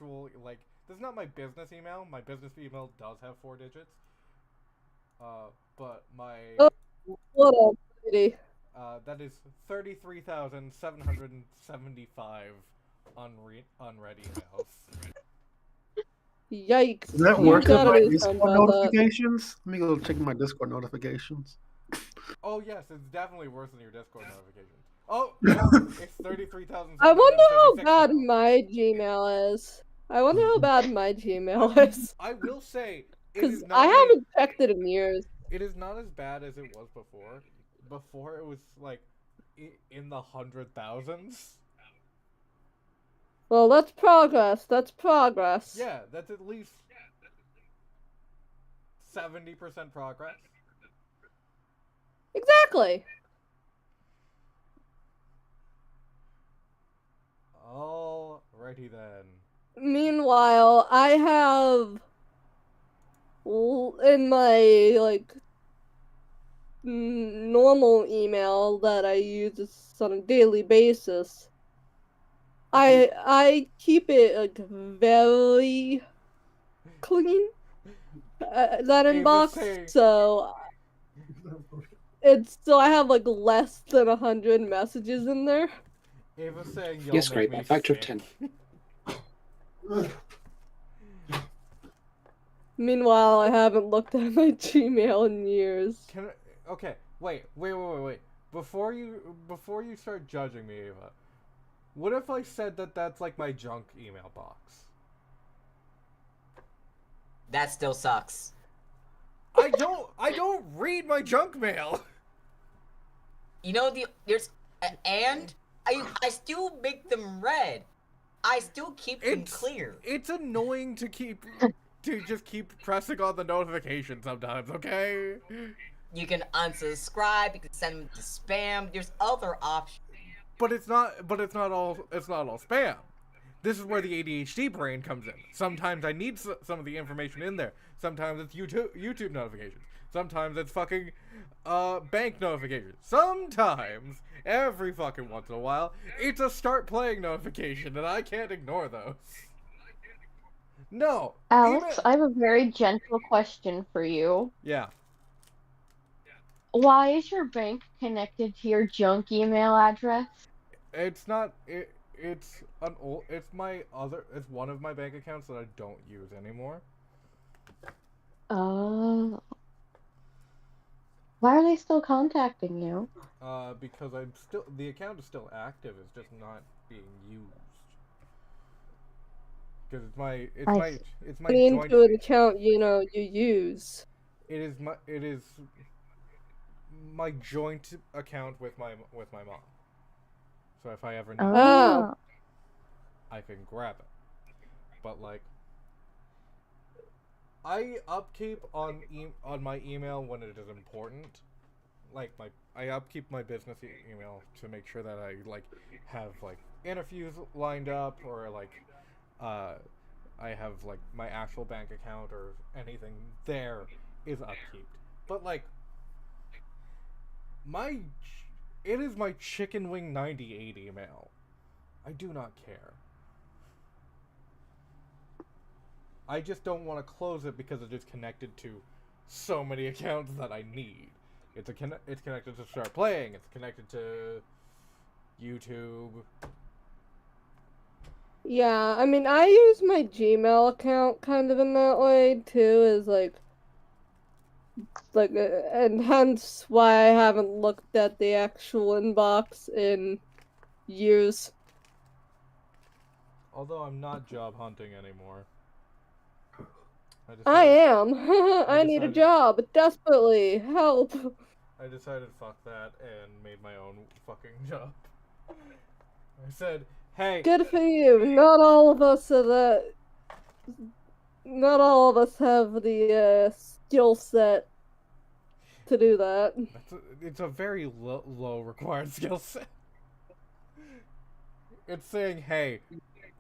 actual, like, this is not my business email. My business email does have 4 digits. But my, Oh, what up, lady? that is 33,775 unread emails. Yikes! Does that You work with gotta my do something Discord about that. notifications? Let me go check my Discord notifications. Oh, yes, it's definitely worse than your Discord notifications. Oh, no, it's I wonder how 30,756 bad now. my Gmail is. I wonder how bad my Gmail is. I will say, it Because is I not my... haven't checked it in years. It is not as bad as it was before. Before, it was, like, in the 100,000s. Well, that's progress. That's progress. Yeah, that's at least 70% progress. Exactly. Alrighty then. Meanwhile, I have in my like normal email that I use on a daily basis. I keep it like very clean. That Ava's inbox, saying, so I have like less than 100 messages in there. Ava's saying y'all Yes, make great. me A factor of sick. 10. Meanwhile, I haven't looked at my Gmail in years. Okay, wait. Before you start judging me, Ava, what if I said that that's like my junk email box? That still sucks. I don't read my junk mail. You know and I still make them red. I still keep them clear. It's annoying to just keep pressing on the notification sometimes, okay? You can unsubscribe. You can send them to spam. There's other options. But it's not all spam. This is where the ADHD brain comes in. Sometimes I need some of the information in there. Sometimes it's YouTube notifications. Sometimes it's fucking bank notifications. Sometimes, every fucking once in a while, it's a start playing notification, and I can't ignore those. No. Alex, I have a very gentle question for you. Yeah. Why is your bank connected to your junk email address? It's not. It's an old. It's one of my bank accounts that I don't use anymore. Oh. Why are they still contacting you? Because the account is still active. It's just not being used. Because it's my joint. Into an account you use. It is my joint account with my mom. So if I ever need it, I can grab it. But like, I upkeep on my email when it is important. Like I upkeep my business email to make sure that I like have like interviews lined up, or like I have like my actual bank account or anything there is upkeep. But like it is my Chicken Wing 98 email. I do not care. I just don't want to close it because it is connected to so many accounts that I need. It's connected to Start Playing. It's connected to YouTube. Yeah, I mean, I use my Gmail account kind of in that way too, is like, and hence why I haven't looked at the actual inbox in years. Although I'm not job hunting anymore. I am. I need a job desperately. Help. I decided fuck that and made my own fucking job. I said, hey. Good for you. Not all of us are that. Not all of us have the skill set to do that. It's a very low required skill set. It's saying, hey,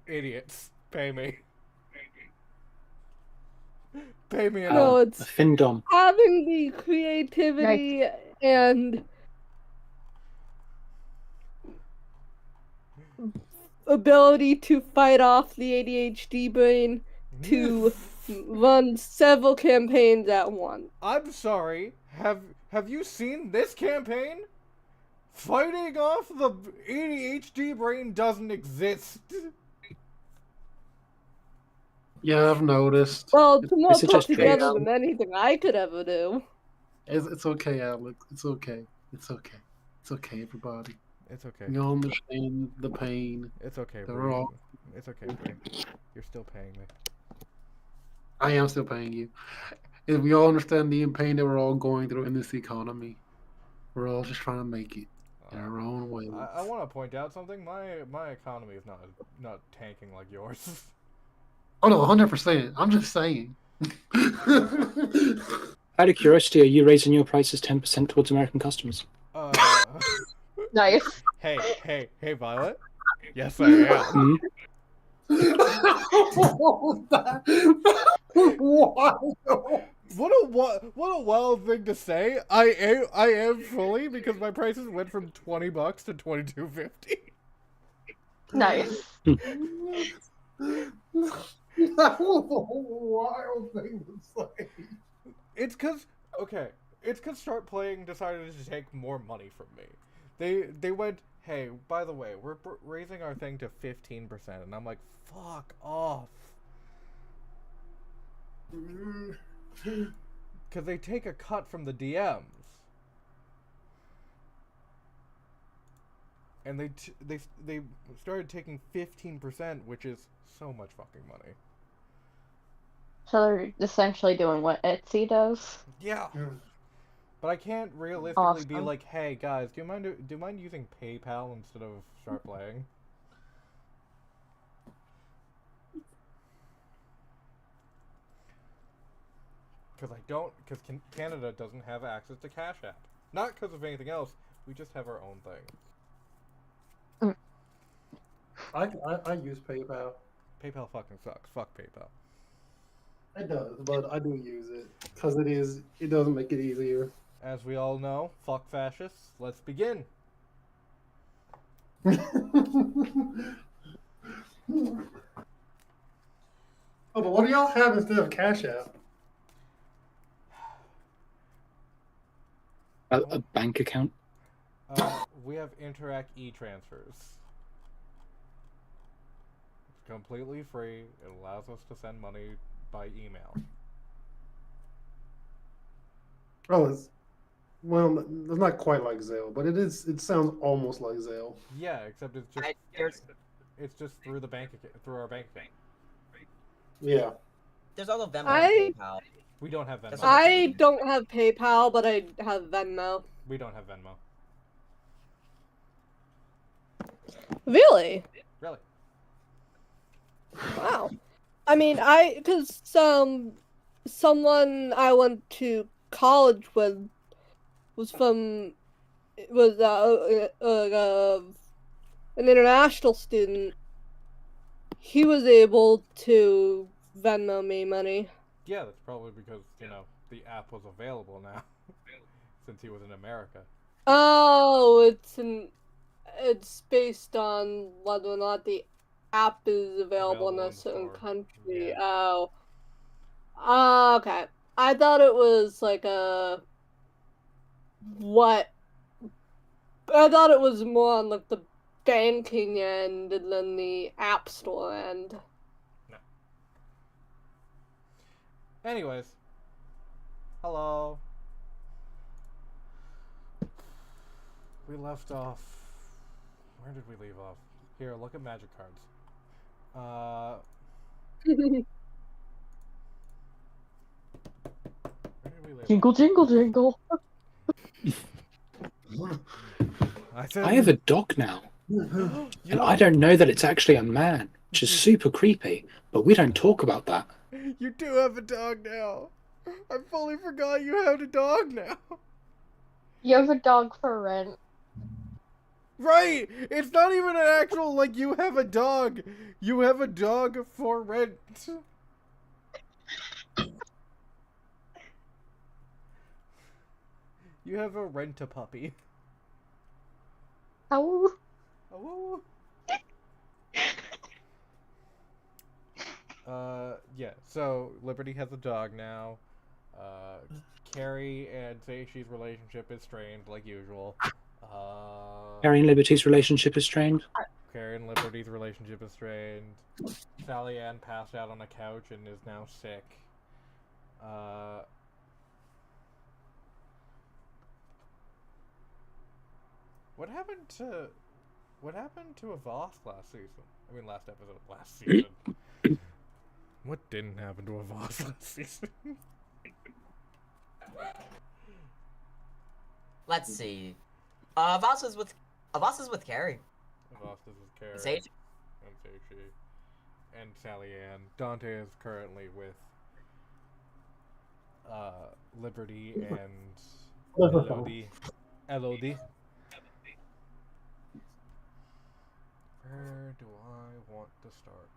idiots, pay me. Pay me enough. No, it's Findom. having the creativity and ability to fight off the ADHD brain to run several campaigns at once. I'm sorry. Have you seen this campaign? Fighting off the ADHD brain doesn't exist. Yeah, I've noticed. Well, it's more This is put just together true. than anything I could ever do. It's okay, Alex. It's okay. It's okay. It's okay, everybody. It's okay. We all understand the pain. It's okay. They're Bree. all- It's okay, Bree. You're still paying me. I am still paying you. And we all understand the pain that we're all going through in this economy. We're all just trying to make it in our own way. I want to point out something. My economy is not tanking like yours. Oh no, 100%. I'm just saying. Out of curiosity, are you raising your prices 10% towards American customers? Uh, Nice. hey, Violet. Yes, I am. What a wild thing to say. I am fully because my prices went from $20 to $22.50. Nice. That was a wild thing to say. It's cause Start Playing decided to take more money from me. They went, hey, by the way, we're raising our thing to 15%, and I'm like, fuck off. Cause they take a cut from the DMs, and they started taking 15%, which is so much fucking money. So they're essentially doing what Etsy does. Yeah. But I can't realistically be Awesome. like, hey guys, do you mind using PayPal instead of Start Playing? Because Canada doesn't have access to Cash App. Not because of anything else, we just have our own thing. I use PayPal. PayPal fucking sucks. Fuck PayPal. It does, but I do use it because it does make it easier. As we all know, fuck fascists. Let's begin. Oh, but what do y'all have instead of Cash App? A bank account? We have Interac e-transfers. It's completely free. It allows us to send money by email. Oh, it's not quite like Zelle, but it is. It sounds almost like Zelle. Yeah, except it's just through the through our bank account. Yeah. There's also Venmo I- and PayPal. We don't have Venmo. That's I don't have PayPal, but I have Venmo. We don't have Venmo. Really? Really? Wow. I mean, because someone I went to college with was an international student. He was able to Venmo me money. Yeah, that's probably because, the app was available now. Since he was in America. Oh, it's based on whether or not the app is available in Available a in the certain store. country. Yeah. Oh. Okay. I thought it was like I thought it was more on like the banking end than the app store end. Anyways. Hello. We left off. Where did we leave off? Here, look at magic cards. Where did we leave off? Jingle, jingle, jingle. I said. I have a dog now, You and I don't know that it's actually a man, which is super creepy, but we don't talk about that. You do have a dog now. I fully forgot you had a dog now. You have a dog for rent. Right! It's not even an actual, like, you have a dog. You have a dog for rent. You have a rent-a-puppy. Oh, Oh. Yeah, so Liberty has a dog now. Carrie and Seishi's relationship is strained, like usual. Carrie and Liberty's relationship is strained. Carrie and Liberty's relationship is strained. Sally Ann passed out on a couch and is now sick. What happened to Avast last season? I mean, last episode, last season. What didn't happen to Avast last season? Let's see. Voss is with Carrie. Avast is with Carrie. Sage. And Seishi. And Sally Ann. Dante is currently with Liberty and Elodie. Elodie. Where do I want to start?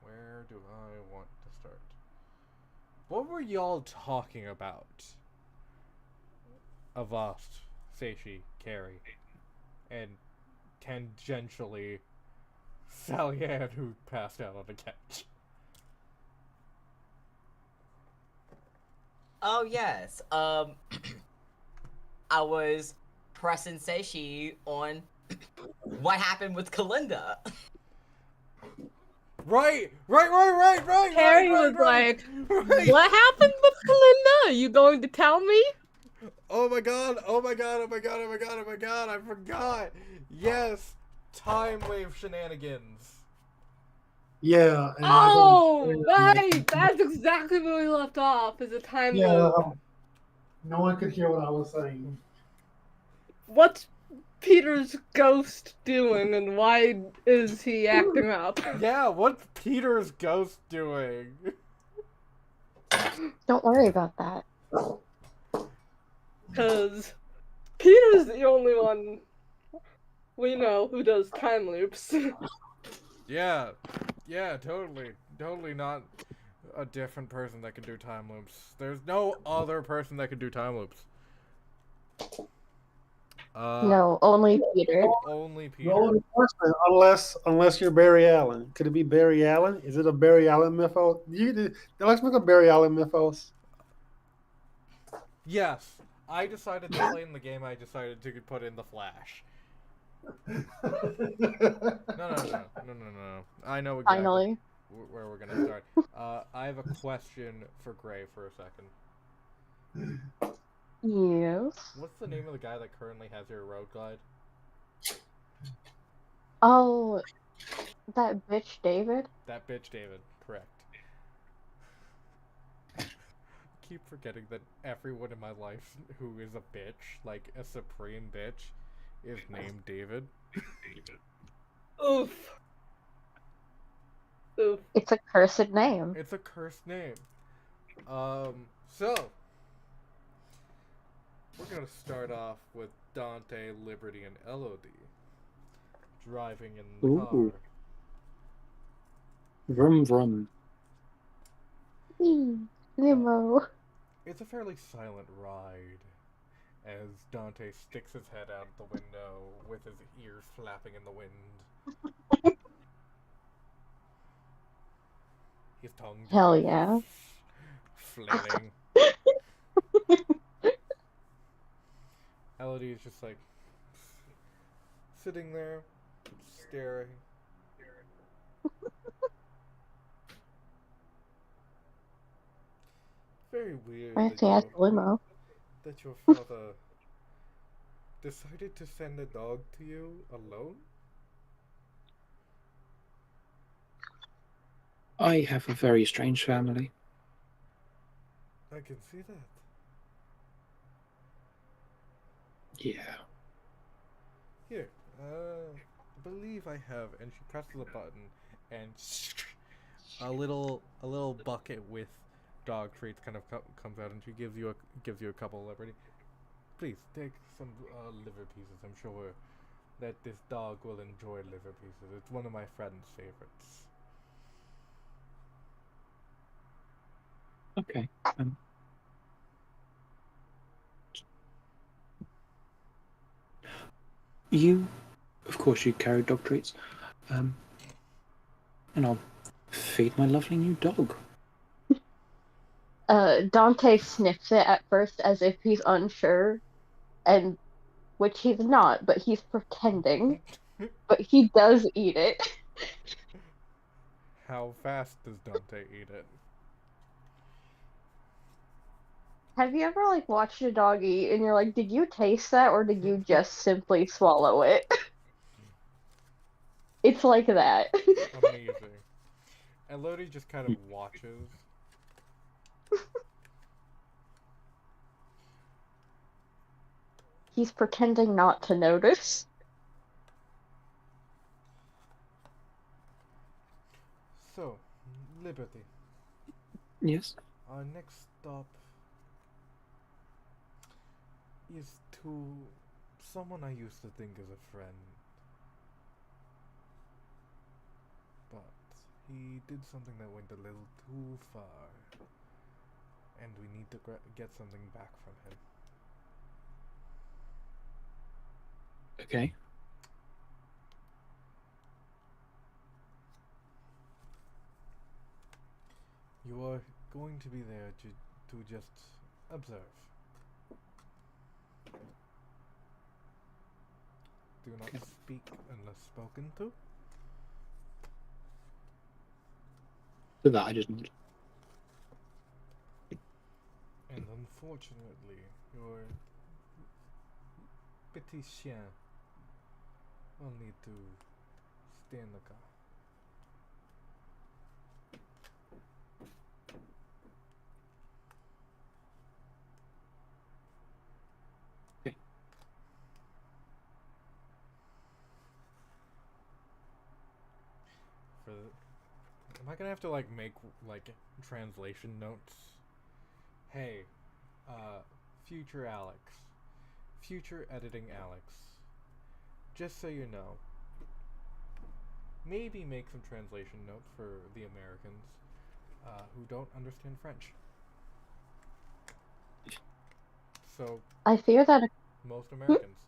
Where do I want to start? What were y'all talking about? Avast, Seishi, Carrie, and tangentially Sally Ann, who passed out on the couch. Oh yes. I was pressing Seishi on what happened with Kalinda. Right. Harry was like, "What happened with Kalinda? You going to tell me?" Oh my god, I forgot. Yes, time wave shenanigans. Yeah. And Oh, right! That's exactly where we left off. Is a time loop. No one could hear what I was saying. What's Peter's ghost doing, and why is he acting up? Yeah, what's Peter's ghost doing? Don't worry about that. Because Peter's the only one we know who does time loops. Yeah, totally not a different person that can do time loops. There's no other person that can do time loops. No, only Peter. Only Peter. No enforcement, unless you're Barry Allen. Could it be Barry Allen? Is it a Barry Allen mythos? Let's make a Barry Allen mythos. Yes, I decided to play in the game. I decided to put in the Flash. No. I know exactly Finally. where we're gonna start. I have a question for Gray for a second. Yes. What's the name of the guy that currently has your road glide? Oh, that bitch David? That bitch David, correct. I keep forgetting that everyone in my life who is a bitch, like a supreme bitch, is named David. Oof. Oof. It's a cursed name. It's a cursed name. So we're gonna start off with Dante, Liberty, and Elodie driving in the car. Ooh. Vroom vroom. Limo. It's a fairly silent ride as Dante sticks his head out the window with his ears flapping in the wind. His tongue Hell yeah. flailing. Elodie is just like sitting there, staring. Very weird Fancy ass limo. that your father decided to send a dog to you alone? I have a very strange family. I can see that. Yeah. Here, I believe I have, and she presses a button, and a little bucket with dog treats kind of comes out, and she gives you a couple of Liberty. Please take some liver pieces. I'm sure that this dog will enjoy liver pieces. It's one of my friend's favorites. Okay. You, of course, you carry dog treats. and I'll feed my lovely new dog. Dante sniffs it at first as if he's unsure, and which he's not, but he's pretending. But he does eat it. How fast does Dante eat it? Have you ever like watched a dog eat and you're like, did you taste that or did you just simply swallow it? It's like that. Amazing. And Lodi just kind of watches. He's pretending not to notice. So, Liberty. Yes. Our next stop is to someone I used to think as a friend. But he did something that went a little too far. And we need to get something back from him. Okay. You are going to be there to just observe. Do not speak unless spoken to. For that, I just nod. And unfortunately, your petit chien will need to stay in the car. Okay. Am I gonna have to like make like translation notes? Hey, future Alex, future editing Alex. Just so you know, maybe make some translation notes for the Americans who don't understand French. So I fear that most Americans.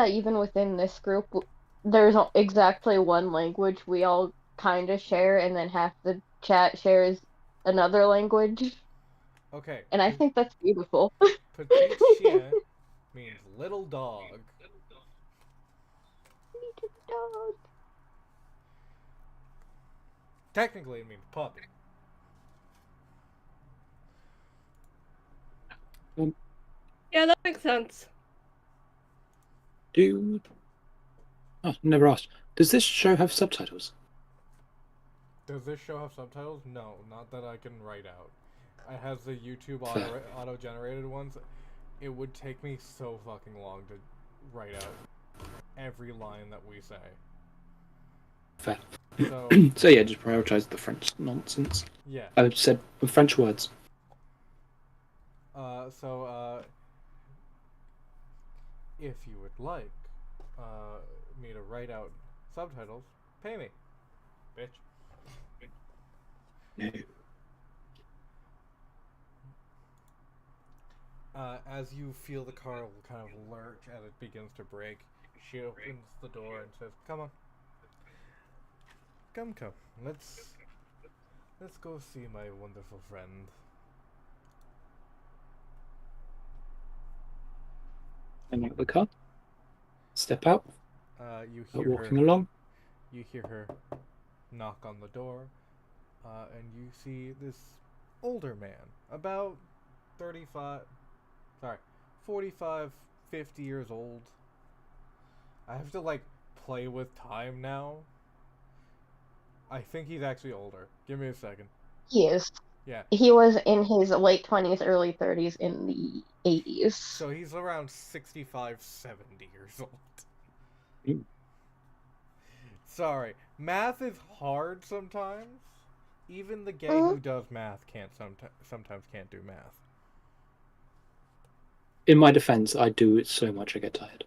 even within this group, there's exactly one language we all kind of share, and then half the chat shares another language. Okay. And I think that's beautiful. Petit chien means little dog. Dog. Technically, it means puppy. Yeah, that makes sense. Oh, never asked. Does this show have subtitles? Does this show have subtitles? No, not that I can write out. It has the YouTube Fair. auto-generated ones. It would take me so fucking long to write out every line that we say. Fair. So, So yeah, just prioritize the French nonsense. yeah. I said French words. If you would like me to write out subtitles, pay me, bitch. No. As you feel the car will kind of lurch as it begins to brake, she opens the door and says, "Come on, come, let's go see my wonderful friend." And out the car. Step out. You Start hear walking her. along. You hear her knock on the door, and you see this older man, about 45, 50 years old. I have to, like, play with time now. I think he's actually older. Give me a second. He is. Yeah. He was in his late 20s, early 30s in the 80s. So he's around 65, 70 years old. Mm. Sorry. Math is hard sometimes. Even the gay who does math sometimes can't do math. In my defense, I do it so much I get tired.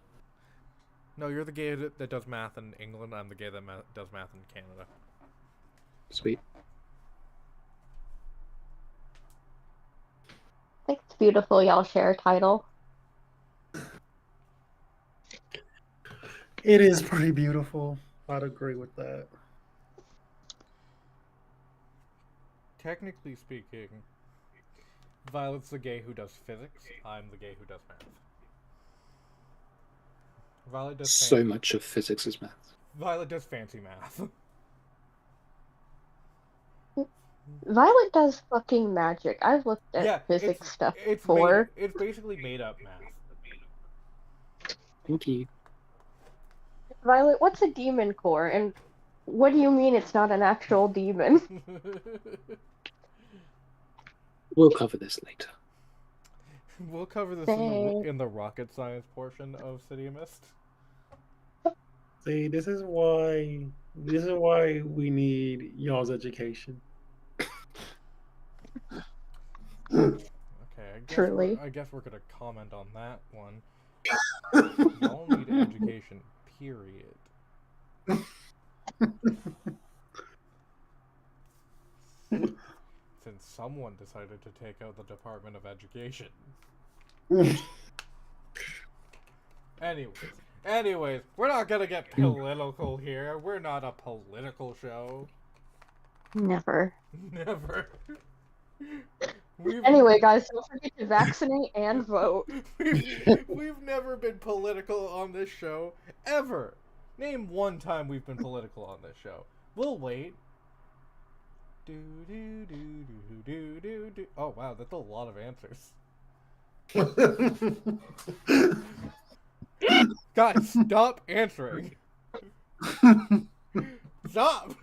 No, you're the gay that does math in England. I'm the gay that does math in Canada. Sweet. I think it's beautiful y'all share a title. It is pretty beautiful. I'd agree with that. Technically speaking, Violet's the gay who does physics. I'm the gay who does math. Violet does So much of physics is math. Violet does fancy math. Violet does fucking magic. I've looked at Yeah, physics stuff it's before. it's basically made up math. Thank you. Violet, what's a demon core? And what do you mean it's not an actual demon? We'll cover this later. We'll cover this Dang. in the rocket science portion of City of Mist. See, this is why we need y'all's education. Okay, Truly. I guess we're gonna comment on that one. Y'all need education, period. Since someone decided to take out the Department of Education. Anyways, we're not gonna get political here. We're not a political show. Never. Never. Anyway, guys, don't forget to vaccinate and vote. We've never been political on this show, ever. Name one time we've been political on this show. We'll wait. Do do do do do do do. Oh wow, that's a lot of answers. Guys, stop answering. Stop.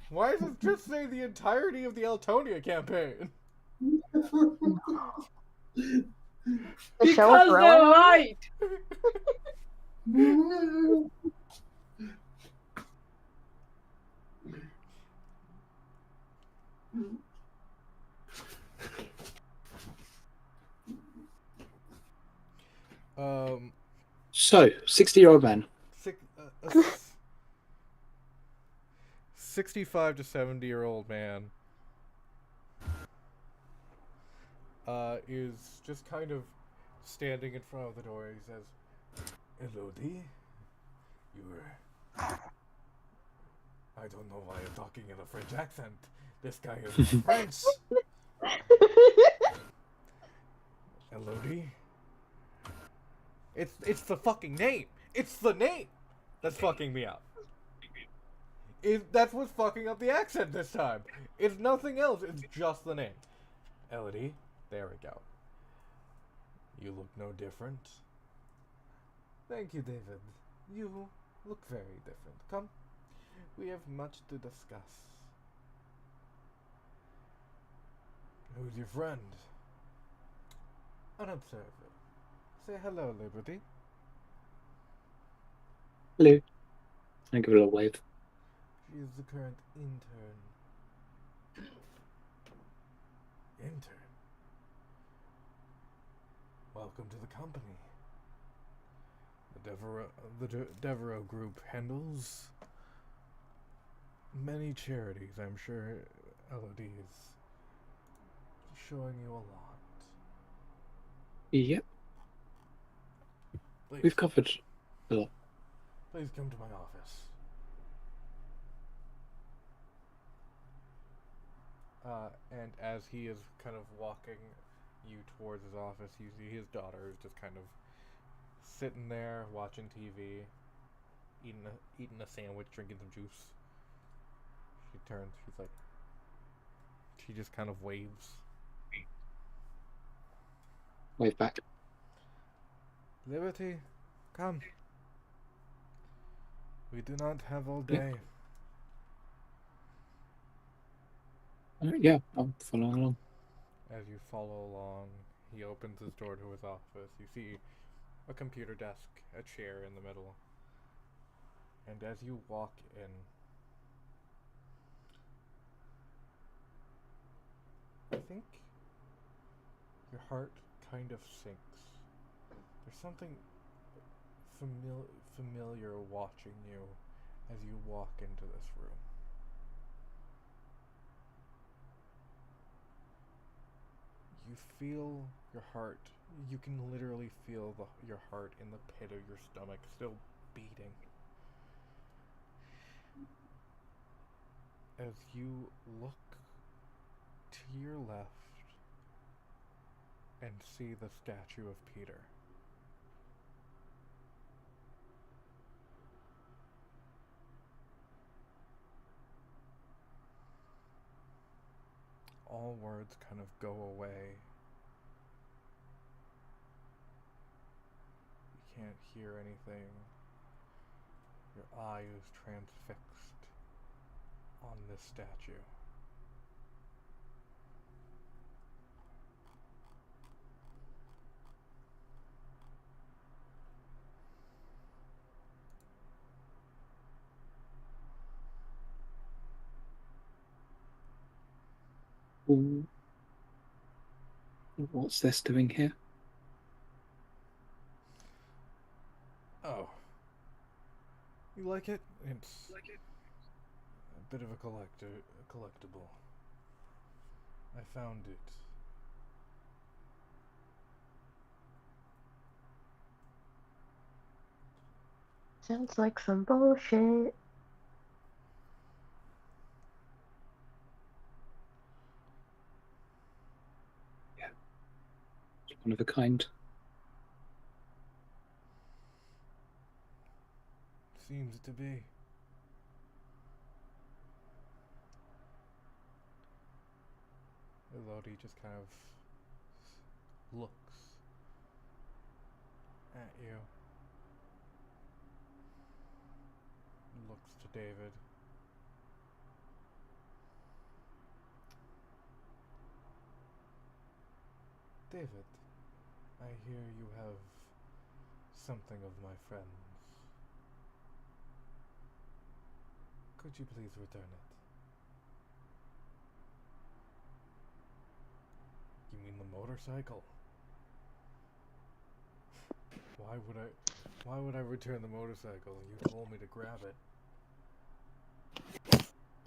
Why does it just say the entirety of the Eltonia campaign? The show is growing. light. So, 60-year-old man. 65 to 70-year-old man is just kind of standing in front of the door. He says, "Elodie, you were... I don't know why you're talking in a French accent. This guy is French. Elodie? It's the fucking name. It's the name that's fucking me up. That's what's fucking up the accent this time. It's nothing else. It's just the name. Elodie, there we go. You look no different. Thank you, David. You look very different. Come, we have much to discuss. Who's your friend? An observer. Say hello, Liberty. Hello. I give it a wave. She is the current intern. Intern? Welcome to the company. The Devereaux Group handles many charities. I'm sure Elodie is showing you a lot. Yep, Please, we've covered a lot. please come to my office. And as he is kind of walking you towards his office, you see his daughter is just kind of sitting there watching TV, eating a sandwich, drinking some juice. She turns. She's like, she just kind of waves. Wave back. Liberty, come. We do not have all day. Yeah, I'm following along. As you follow along, he opens his door to his office. You see a computer desk, a chair in the middle. And as you walk in, I think your heart kind of sinks. There's something familiar watching you as you walk into this room. You feel your heart You can literally feel your heart in the pit of your stomach still beating. As you look to your left and see the statue of Peter. All words kind of go away. You can't hear anything. Your eye is transfixed on this statue. Ooh. What's this doing here? Oh. You like it? It's a bit of a collectible. I found it. Sounds like some bullshit. One of a kind. Seems to be. Elodie just kind of looks at you. Looks to David. David, I hear you have something of my friend's. Could you please return it? You mean the motorcycle? Why would I return the motorcycle? You told me to grab it.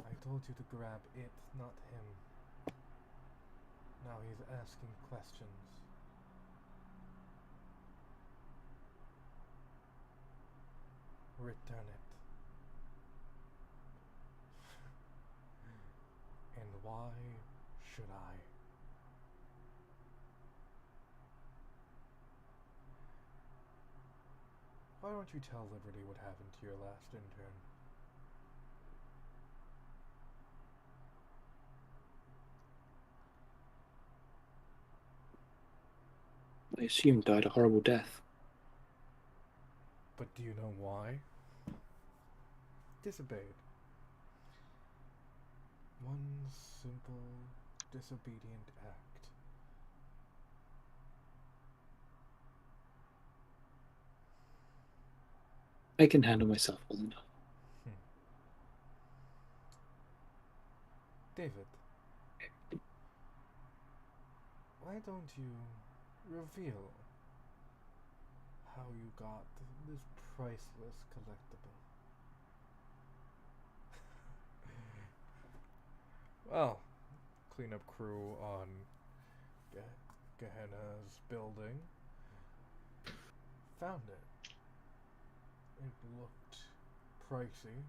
I told you to grab it, not him. Now he's asking questions. Return it. And why should I? Why don't you tell Liberty what happened to your last intern? I assume died a horrible death. But do you know why? Disobeyed. One simple, disobedient act. I can handle myself well enough. David, why don't you reveal how you got this priceless collectible? Well, cleanup crew on Gehenna's building found it. It looked pricey,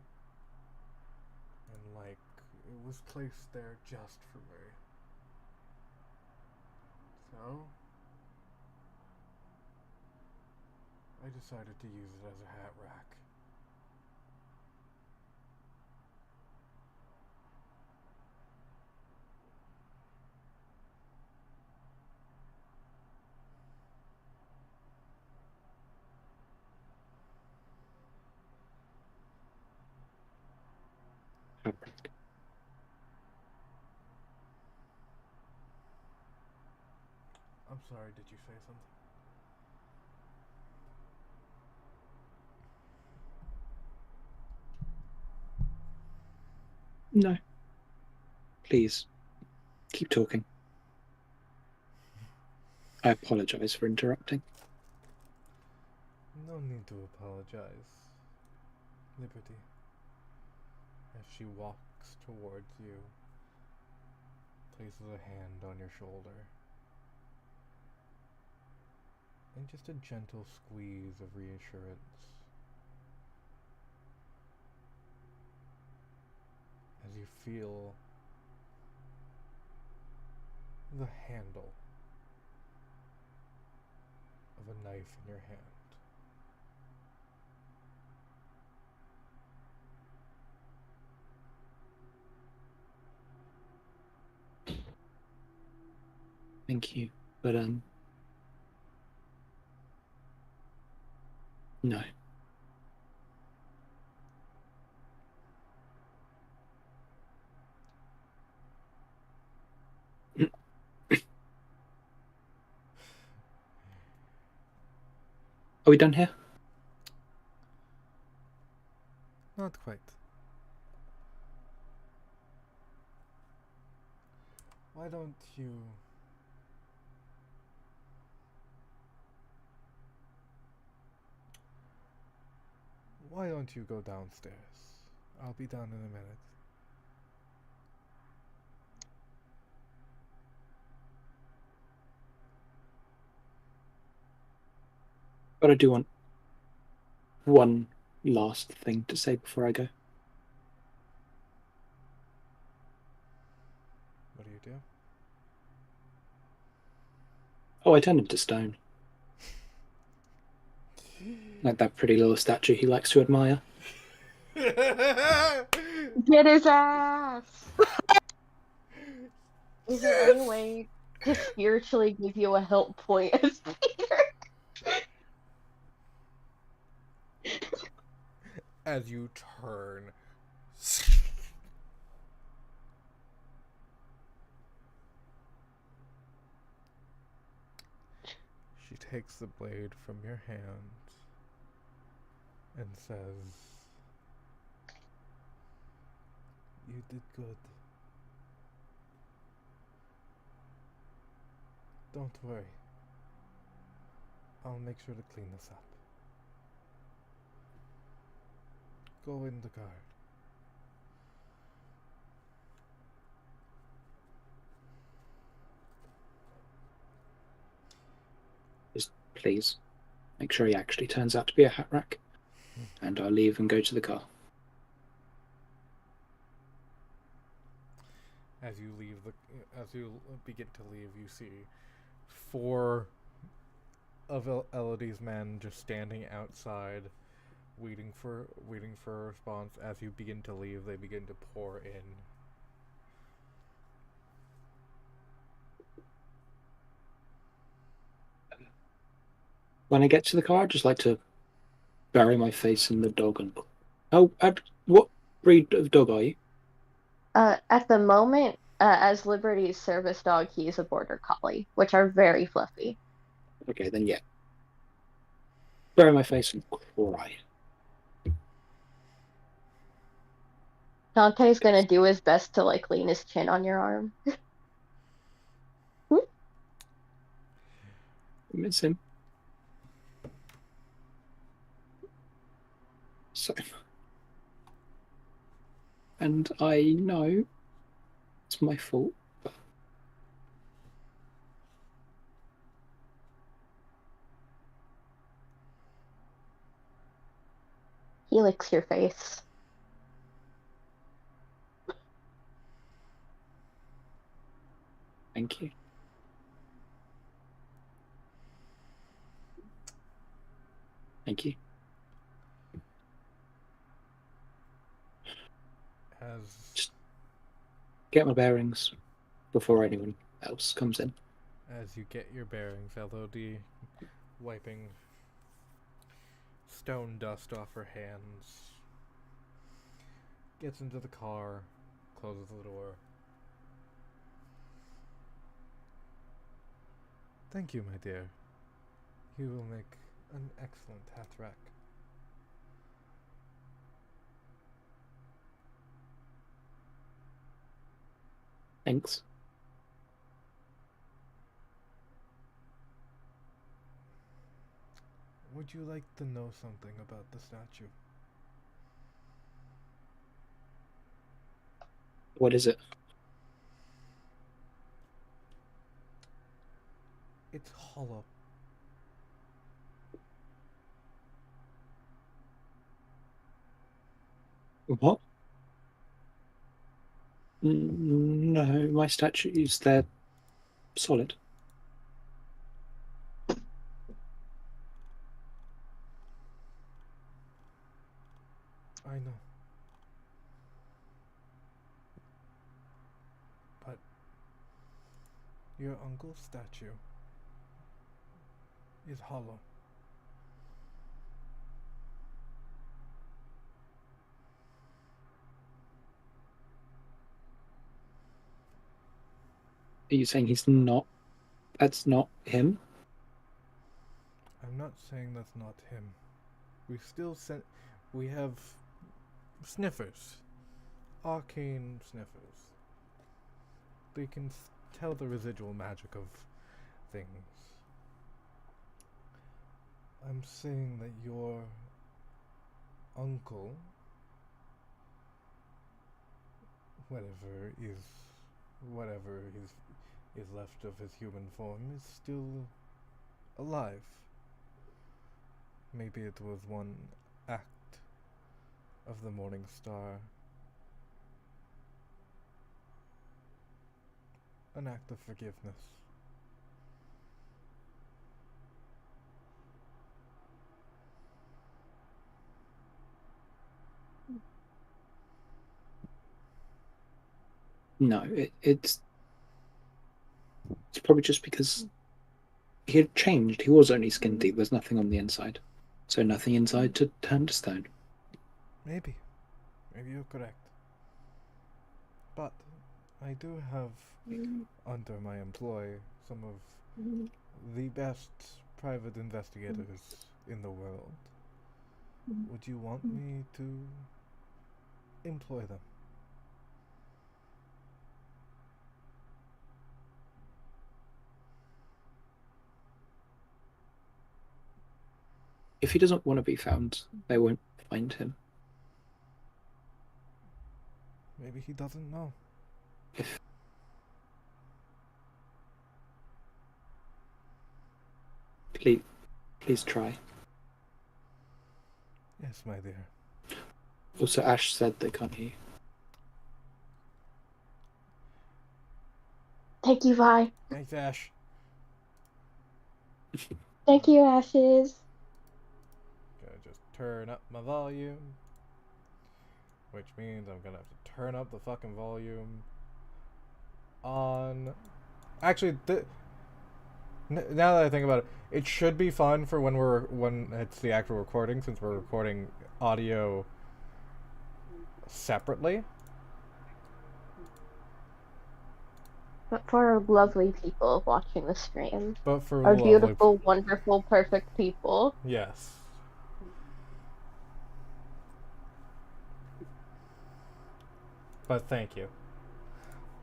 and like it was placed there just for me. So, I decided to use it as a hat rack. Fabric. I'm sorry, did you say something? No. Please, keep talking. I apologize for interrupting. No need to apologize, Liberty. As she walks towards you, places a hand on your shoulder. And just a gentle squeeze of reassurance. As you feel the handle of a knife in your hand. Thank you, but no. Are we done here? Not quite. Why don't you... Why don't you go downstairs? I'll be down in a minute. But I do want one last thing to say before I go. What do you do? Oh, I turned into stone. Like that pretty little statue he likes to admire. Get his ass! Is there any way to spiritually give you a help point as Peter? As you turn. She takes the blade from your hand and says, "You did good. Don't worry. I'll make sure to clean this up. Go in the guard." Just please make sure he actually turns out to be a hat rack. And I'll leave and go to the car. As you begin to leave, you see 4 of Elodie's men just standing outside, waiting for a response. As you begin to leave, they begin to pour in. When I get to the car, I'd just like to bury my face in the dog and... Oh, what breed of dog are you? At the moment, as Liberty's service dog, he is a border collie, which are very fluffy. Okay, then yeah. Bury my face and cry. Dante's gonna do his best to like lean his chin on your arm. I miss him. So... And I know it's my fault. But... He licks your face. Thank you. Thank you. Just get my bearings before anyone else comes in. As you get your bearings, Elodie, wiping stone dust off her hands, gets into the car, closes the door. "Thank you, my dear. You will make an excellent Hathrak." Thanks. Would you like to know something about the statue? What is it? It's hollow. What? No, my statues, they're solid. I know. But your uncle's statue is hollow. Are you saying he's not? That's not him? I'm not saying that's not him. We have sniffers. Arcane sniffers. They can tell the residual magic of things. I'm saying that your uncle, whatever is left of his human form, is still alive. Maybe it was one act of the Morning Star. An act of forgiveness. No, it's probably just because he had changed. He was only skin deep. There's nothing on the inside. So nothing inside to turn to stone. Maybe. Maybe you're correct. But I do have under my employ some of the best private investigators in the world. Would you want me to employ them? If he doesn't want to be found, they won't find him. Maybe he doesn't know. Please try. Yes, my dear. Also, Ash said they can't hear you. Thank you, Vi. Thanks, Ash. Thank you, Ashes. Gonna just turn up my volume. Which means I'm gonna have to turn up the fucking volume on... Actually, now that I think about it, it should be fun for when it's the actual recording, since we're recording audio separately. But for our lovely people watching the stream. But for Our lovely beautiful, wonderful, perfect people. Yes. But thank you.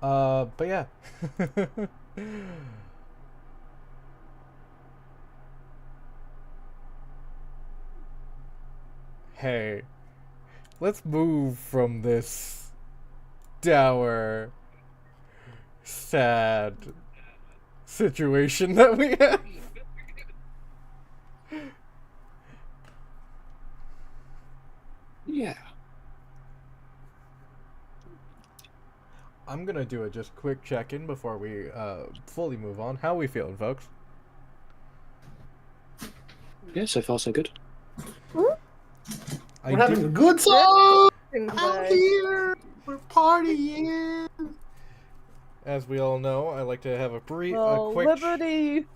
But yeah. Hey, let's move from this dour, sad situation that we have. Yeah. I'm gonna do a just quick check-in before we fully move on. How we feeling, folks? Yeah, so far so good. I We're having a do- good time Things out like- here. We're partying. As we all know, I like to have a Well, quick... Liberty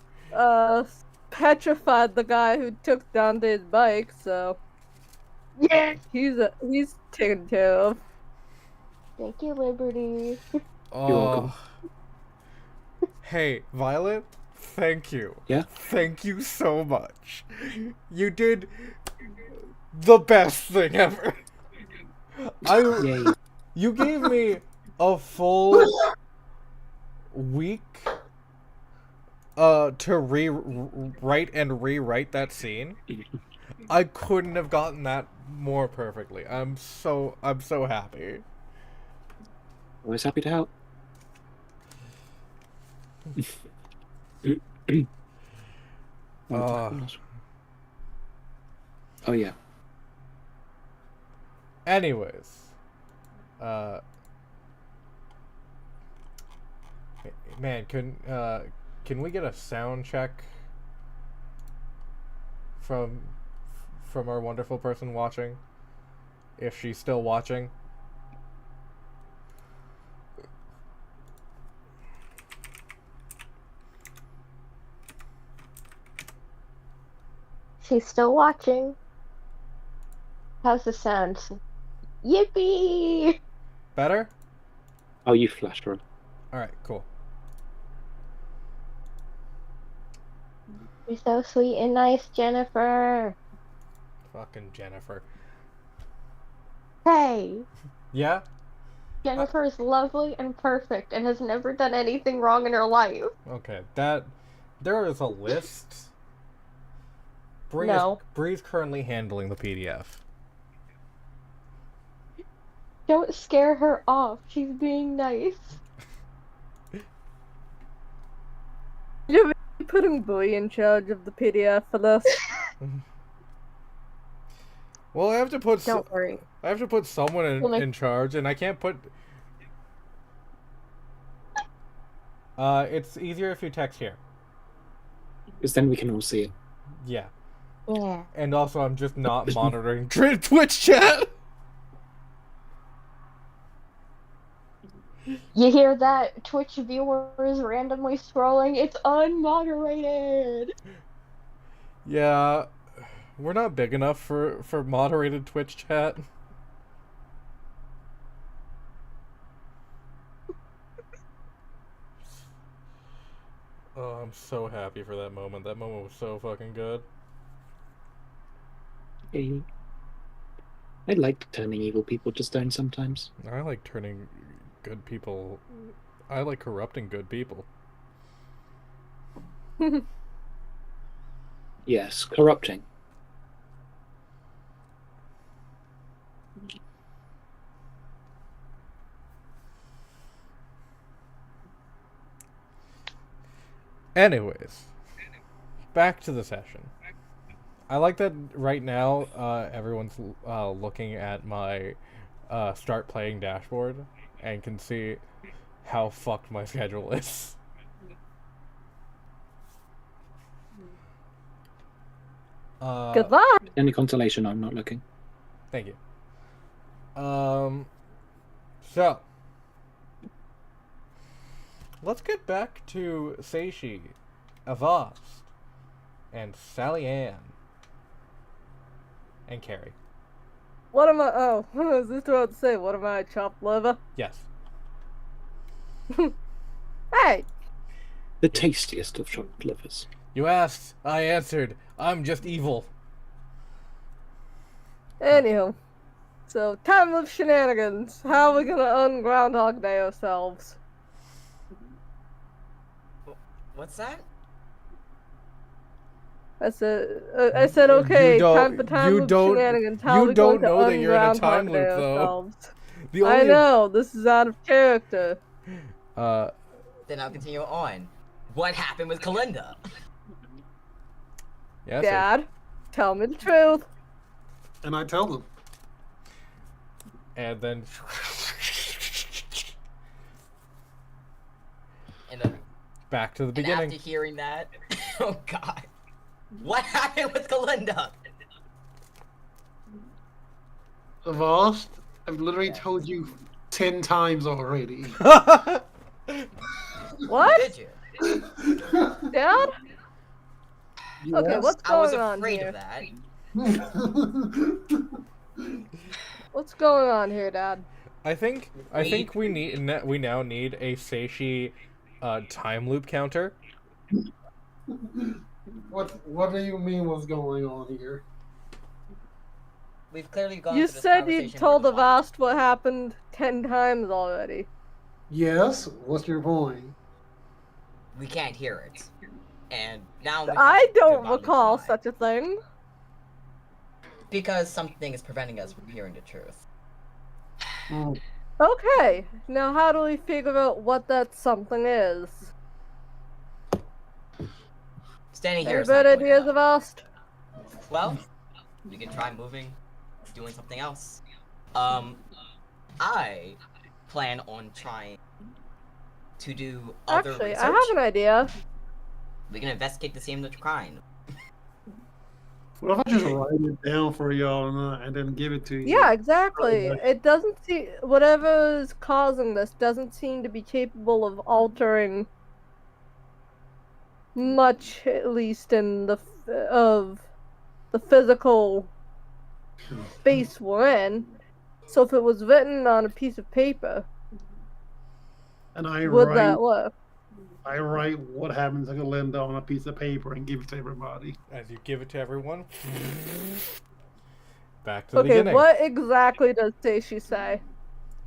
petrified the guy who took Dante's bike, so Yeah. he's taken care of. Thank you, Liberty. You're welcome. Hey, Violet, thank you. Yeah? Thank you so much. You did the best thing ever. Yay. You gave me a full week to rewrite and rewrite that scene. I couldn't have gotten that more perfectly. I'm so happy. Always happy to help. Oh yeah. Anyways, man, can we get a sound check from our wonderful person watching, if she's still watching? She's still watching. How's the sound? Yippee! Better? Oh, you flashed her. All right, cool. You're so sweet and nice, Jennifer. Fucking Jennifer. Hey, Yeah? Jennifer is lovely and perfect and has never done anything wrong in her life. Okay, there is a list. No. Bree's currently handling the PDF. Don't scare her off. She's being nice. You're putting Boy in charge of the PDF for this. Well, I have to put Don't worry. I have to put someone in charge, and I can't put. It's easier if you text here. Because then we can all see it. Yeah. Yeah. And also, I'm just not monitoring Twitch chat. You hear that? Twitch viewers randomly scrolling. It's unmoderated. Yeah, we're not big enough for moderated Twitch chat. Oh, I'm so happy for that moment. That moment was so fucking good. Yeah, I like turning evil people just down sometimes. I like turning good people. I like corrupting good people. Yes, corrupting. Anyways, back to the session. I like that right now everyone's looking at my start playing dashboard and can see how fucked my schedule is. Good luck. Any consolation, I'm not looking. Thank you. So let's get back to Seishi, Avast, and Sally Ann, and Carrie. What am I? Oh, I was just about to say, what am I, chopped liver? Yes. Hey! The tastiest of chopped livers. You asked, I answered. I'm just evil. Anywho. So, time of shenanigans. How are we gonna un-Groundhog Day ourselves? What's that? I said, okay, time for time you of don't- shenanigans. How you are we don't going know to that you're in a un-Groundhog time Day loop, though. ourselves? The I know, this is out of character. Then I'll continue on. What happened with Kalinda? Yes. Dad, tell me the truth. And I tell them. And then And then back to the and beginning. after hearing that, oh god. What happened with Kalinda? Avast, I've literally told you 10 times already. What? Did you? Dad? Okay, Yes. what's I was going on afraid here? of that. What's going on here, Dad? I think we now need a Seishi time loop counter. What do you mean what's going on here? We've clearly gone You through this said you conversation told more than once. Avast what happened 10 times already. Yes, what's your point? We can't hear it. And now we I have to don't about recall time. such a thing. Because something is preventing us from hearing the truth. Mm, Okay, now how do we figure out what that something is? Standing Any here is better not going ideas, to help. Avast? Well, you can try moving, doing something else. I plan on trying to do other Actually, research. I have an idea. We can investigate the scene of the crime. What if I just write it down for y'all and then give it to you? Yeah, exactly. Okay. It doesn't seem whatever is causing this doesn't seem to be capable of altering much, at least in of the physical space we're in. So if it was written on a piece of paper, And I would write, that work? I write what happened to Linda on a piece of paper and give it to everybody. As you give it to everyone, back to the Okay, beginning. what exactly does Seishi say?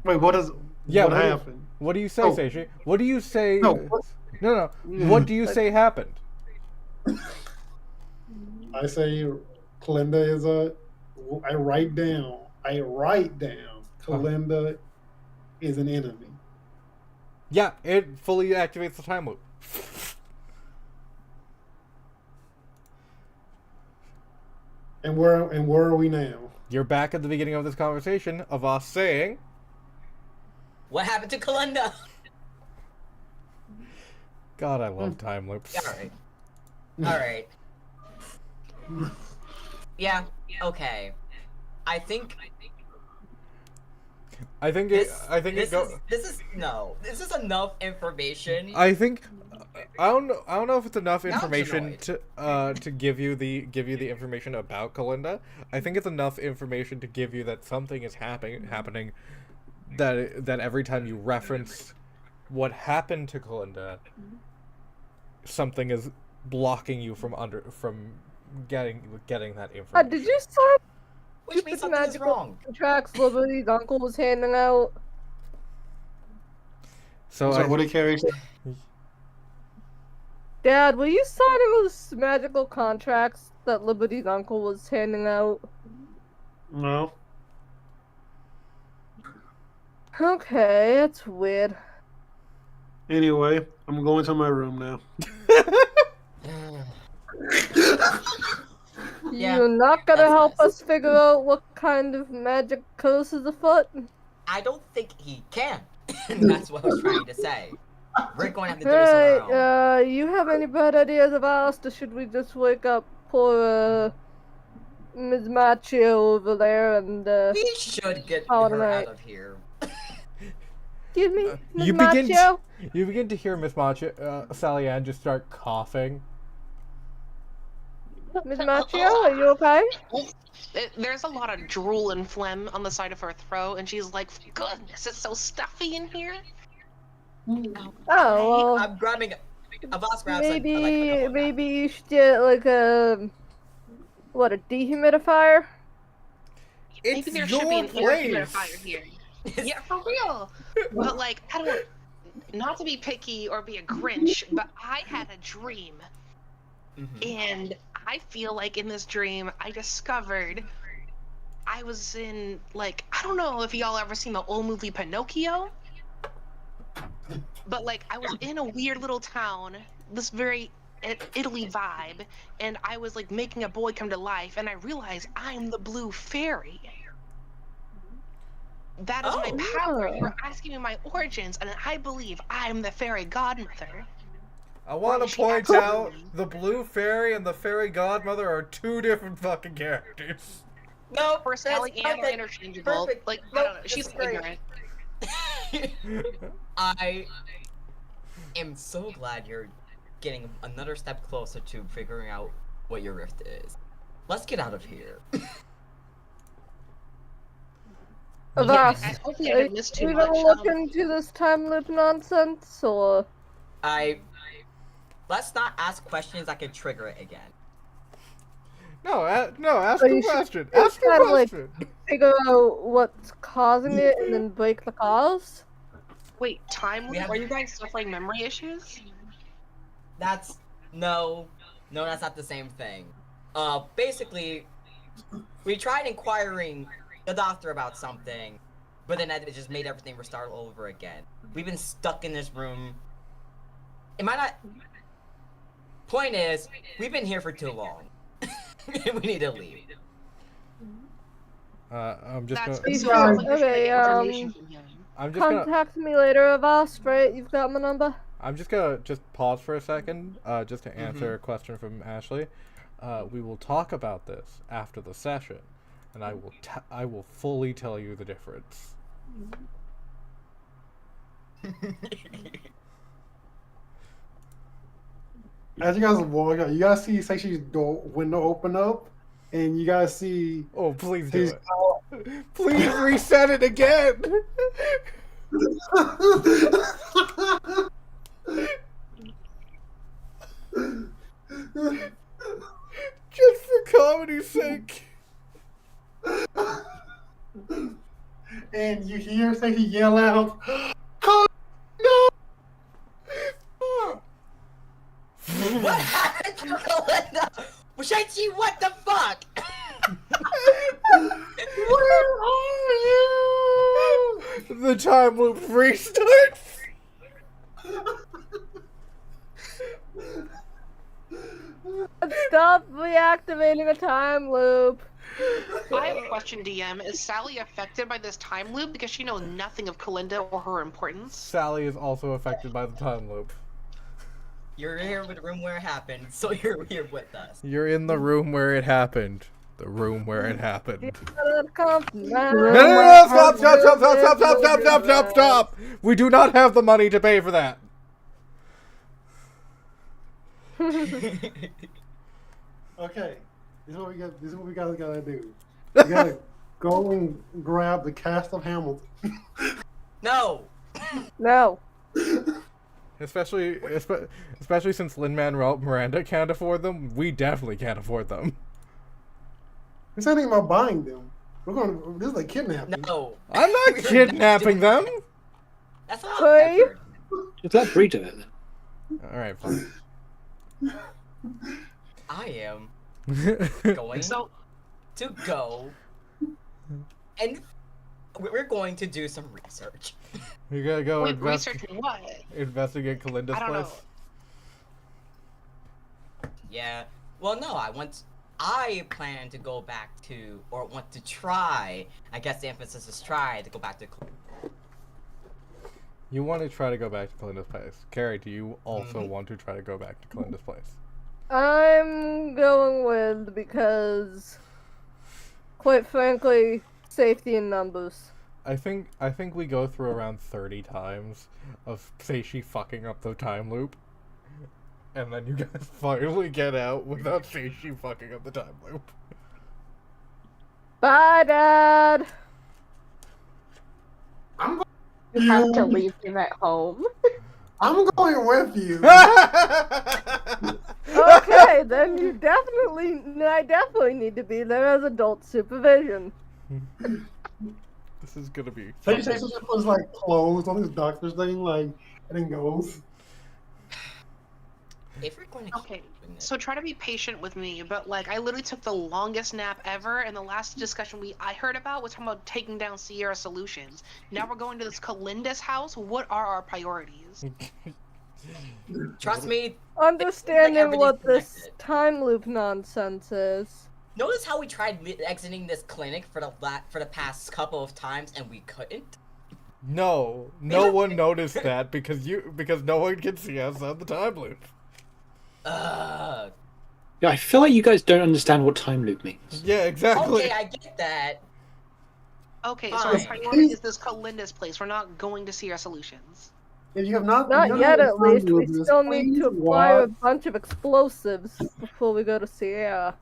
Wait, what is? Yeah, what what do you- happened? What do you say, Oh. Seishi? What do you say? No, what- No. What do you say happened? I say Kalinda is a. I write down. Kalinda is an enemy. Yeah, it fully activates the time loop. And where are we now? You're back at the beginning of this conversation of us saying, What happened to Kalenda? God, I love time loops. Alright. Alright. Yeah, okay. I think this is enough information. I don't know if it's enough Now I'm information annoyed. to give you the information about Kalinda. I think it's enough information to give you that something is happening that every time you reference what happened to Kalinda, something is blocking you from getting that information. Did you sign Which means something is magical wrong. contracts Liberty's uncle was handing out? So What did Carrie say? Dad, were you signing those magical contracts that Liberty's uncle was handing out? No. Okay, that's weird. Anyway, I'm going to my room now. Yeah, You're not gonna that's help nice. us figure out what kind of magic curse is afoot? I don't think he can. That's what I was trying to say. We're going to have to do this on our own. Alright, you have any bad ideas of ours, or should we just wake up poor, Ms. Machio over there and, We should get Oh, her right. out of here. excuse me, Ms. you begin Machio? you begin to hear Miss Sally Ann just start coughing. Ms. Machio, are you okay? There's a lot of drool and phlegm on the side of her throat, and she's like, goodness, it's so stuffy in here. Oh, well, I'm grabbing a boss grabs like maybe you should get, like, a dehumidifier? It's Maybe there your should be an air place. humidifier here. Yeah, for real. But, like, I don't, not to be picky or be a Grinch, but I had a dream. And I feel like in this dream, I discovered I was in, like, I don't know if y'all ever seen the old movie Pinocchio, but, like, I was in a weird little town, this very Italy vibe, and I was, like, making a boy come to life, and I realized I'm the blue fairy. That is my power. Oh. You're asking me my origins, and I believe I'm the fairy godmother. I want Well, to she point actually- out the blue fairy and the fairy godmother are two different fucking characters. No, Personality that's and are perfect. interchangeable. Perfect. Like, No, I don't know. this She's is great. ignorant. I am so glad you're getting another step closer to figuring out what your rift is. Let's get out of here. Avast, Hopefully I are didn't miss too you much. gonna look into this time loop nonsense, or? Let's not ask questions that could trigger it again. No, ask So the you should question. just Ask the kinda, like, question. figure out what's causing it and then break the cause? Wait, time We loop? have- Are you guys suffering memory issues? That's no, that's not the same thing. Basically, we tried inquiring the doctor about something, but then it just made everything restart all over again. We've been stuck in this room. It might not. Point is, we've been here for too long. We need to leave. I'm just That's gonna. so I'm like Okay, information from him. I'm just gonna. Contact me later, Avast, right? You've got my number? I'm just gonna pause for a second, just to answer a question from Ashley. We will talk about this after the session, and I will fully tell you the difference. As you guys walk out, you guys see Seishi's door window open up, and you guys see Oh, please do his it. Please reset it again. Just for comedy's sake. and you hear Seishi yell out, "Call no!" What happened to Melinda? Shang-Chi, what the fuck? Where are you? The time loop restarts. Stop reactivating a time loop. I have a question, DM. Is Sally affected by this time loop because she knows nothing of Kalinda or her importance? Sally is also affected by the time loop. You're here with the room where it happened, so you're here with us. You're in the room where it happened. The room where it happened. No, No, stop! We do not have the money to pay for that. Okay, this is what we got. This is what we guys gotta do. We gotta go and grab the cast of Hamilton. No! No. Especially since Lin-Manuel Miranda can't afford them, we definitely can't afford them. This ain't about buying them. We're going. This is like kidnapping. No. I'm not We're kidnapping not them. doing- That's not Hey. effort. Just let Bree do it then. Alright, fine. I am going So, to go and we're going to do some research. We gotta go wait, researching what? investigate Kalinda's I don't know. place. Yeah. Well, no, I plan to go back to, or want to try, I guess the emphasis is try, to go back to You want to try to go back to Kalinda's place. Carrie, do you also want to try to go back to Kalinda's place? I'm going with because, quite frankly, safety in numbers. I think we go through around 30 times of Seishi fucking up the time loop. And then you guys finally get out without Seishi fucking up the time loop. Bye, Dad. I'm You have to leave him at home. I'm going with you. Okay, then I definitely need to be there as adult supervision. This is gonna be. Seishi just puts like clothes on his doctor's thing, like, and then goes. If we're going to Okay, so try to be patient with me, but like I literally took the longest nap ever, and the last discussion I heard about was talking about taking down Sierra Solutions. Now we're going to this Kalinda's house. What are our priorities? trust me, Understanding everything's what this connected. time loop nonsense is. notice how we tried exiting this clinic for the past couple of times and we couldn't? No one noticed that because no one can see us on the time loop. Ugh. Yeah, I feel like you guys don't understand what time loop means. Yeah, exactly. Okay, I get that. Okay, so our Fine. priority is this Kalinda's place. We're not going to Sierra Solutions. If you have not, Not yet, at least. We this, still need please to acquire a watch- bunch of explosives before we go to Sierra.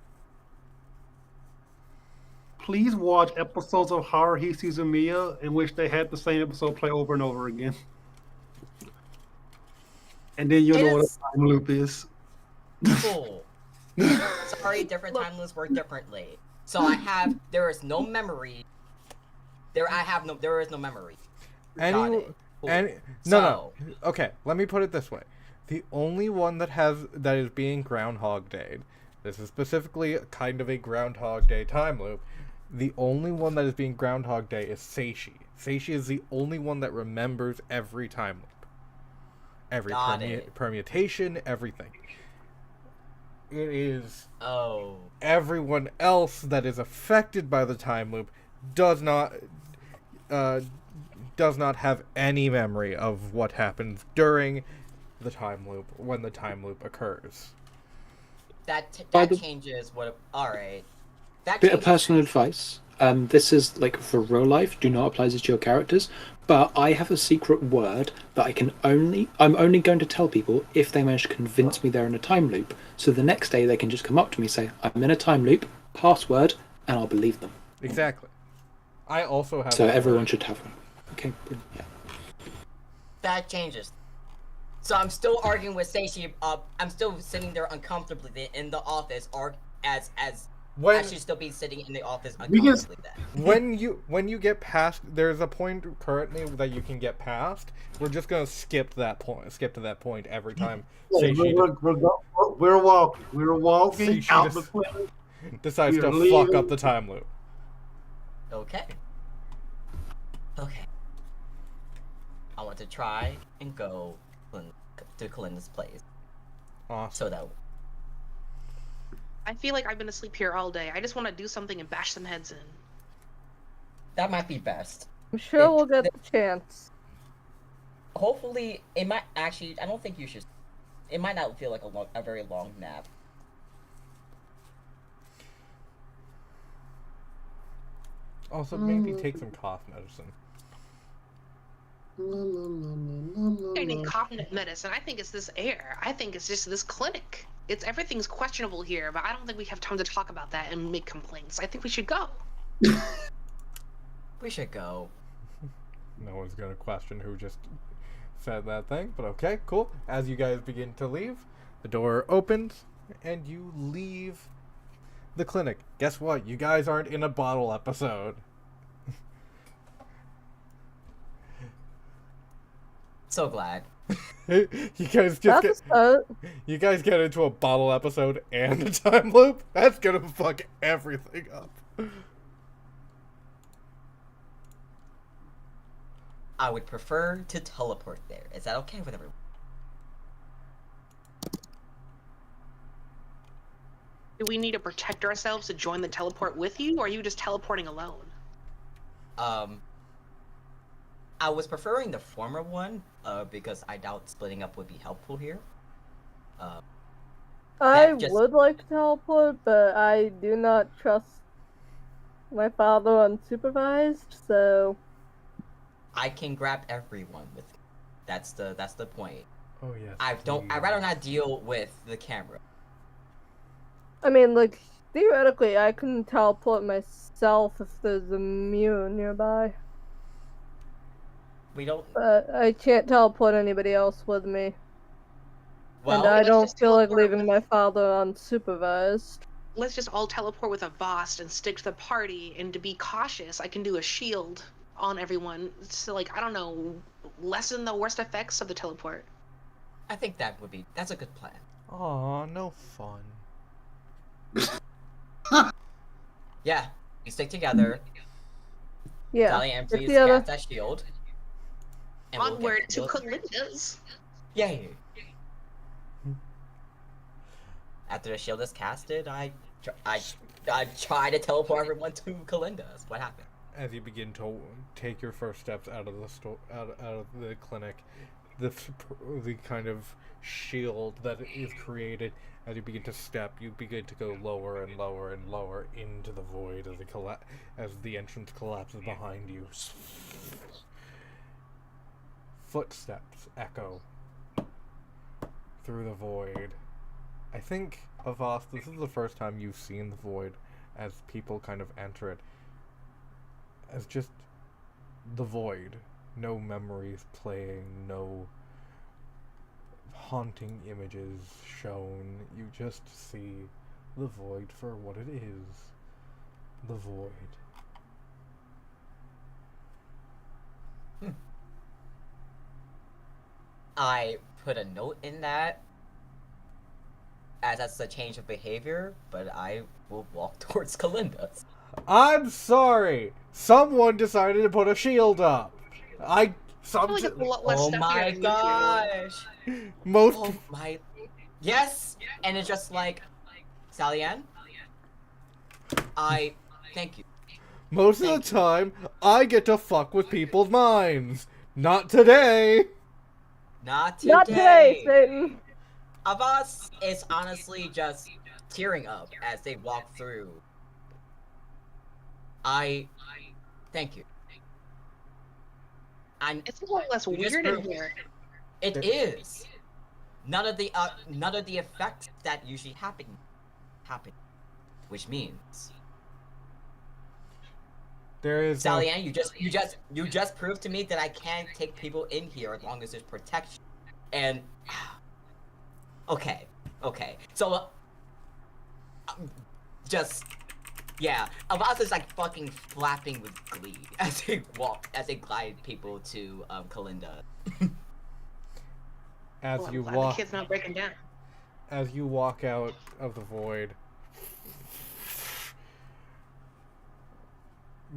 Please watch episodes of Haruhi Suzumiya in which they had the same episode play over and over again. And then you'll know what It's- a time loop is. Cool. Sorry, different time loops work differently. So there is no memory. There is no memory. Got Any, it. Cool. no. Okay, let me put it this way: the only one that is being Groundhog Day. This is specifically kind of a Groundhog Day time loop. The only one that is being Groundhog Day is Seishi. Seishi is the only one that remembers every time loop, every Got it. permutation, everything. It is Oh. everyone else that is affected by the time loop does not have any memory of what happens during the time loop when the time loop occurs. That By the- changes what. All right. That Bit of changes personal things. advice. This is like for real life. Do not apply this to your characters. But I have a secret word that I'm only going to tell people if they manage to convince me they're in a time loop. So the next day they can just come up to me, say, "I'm in a time loop." Password, and I'll believe them. Exactly. I also have. So that everyone word. should have one. Okay. Brilliant. Yeah. That changes. So I'm still arguing with Seishi. I'm still sitting there uncomfortably in the office, or as When I should still be sitting in the office Because- uncomfortably. Then. when you get past, there's a point currently that you can get past. We're just gonna skip to that point every time Seishi We're walking. We're walking Seishi out the just- clinic. decides to We're fuck leaving. up the time loop. Okay. Okay. I want to try and go to Kalinda's place. Awesome. So that I feel like I've been asleep here all day. I just want to do something and bash some heads in. that might be best. I'm sure we'll get the chance. Hopefully, it might actually. I don't think you should. It might not feel like a very long nap. Also, maybe take some cough medicine. I need cough medicine. I think it's this air. I think it's just this clinic. Everything's questionable here, but I don't think we have time to talk about that and make complaints. I think we should go. We should go. No one's gonna question who just said that thing, but okay, cool. As you guys begin to leave, the door opens and you leave the clinic. Guess what? You guys aren't in a bottle episode. So glad. You guys just That's a start. you guys get into a bottle episode and a time loop. That's gonna fuck everything up. I would prefer to teleport there. Is that okay with everyone? Do we need to protect ourselves to join the teleport with you, or are you just teleporting alone? I was preferring the former one, because I doubt splitting up would be helpful here. I just- would like to teleport, but I do not trust my father unsupervised, so I can grab everyone with me. That's the point. Oh yes. I'd rather not deal with the camera. I mean, like, theoretically, I can teleport myself if there's a Mew nearby, We don't. but I can't teleport anybody else with me. Well, And I let's don't just feel like teleport leaving with- my father unsupervised. Let's just all teleport with a Vost and stick to the party, and to be cautious, I can do a shield on everyone. So, like, I don't know, lessen the worst effects of the teleport. I think that's a good plan. Aw, no fun. Yeah, we stick together. Yeah. Dahlia, and if please the other- cast that shield. And we'll Onward get- to we'll- Kalinda's. Yay! After the shield is casted, I try to teleport everyone to Kalinda's. What happened? As you begin to take your first steps out of the out of the clinic, the kind of shield that is created as you begin to step, you begin to go lower and lower and lower into the void as the entrance collapses behind you. Footsteps echo through the void. I think, Avast, this is the first time you've seen the void as people kind of enter it as just the void. No memories playing, no haunting images shown. You just see the void for what it is. The void. I put a note in that, as that's a change of behavior, but I will walk towards Kalinda's. I'm sorry! Someone decided to put a shield up! I feel like it's a lot less Oh stuffier my than usual. gosh! Most Oh my... Yes! And it's just like, Sally Ann? I... Thank you. Most of the time, I get to fuck with people's minds. Not today. Not today. Not today, Satan. Avas is honestly just tearing up as they walk through. Thank you. It's a little less You just weird in proved- here. It is. None of the effects that usually happen, which means There is Sally Ann, you just proved to me that I can take people in here as long as there's protection. And okay, so just yeah, Avaz is like fucking flapping with glee as they glide people to Kalinda. as Well, I'm you glad walk the kid's not breaking down. as you walk out of the void.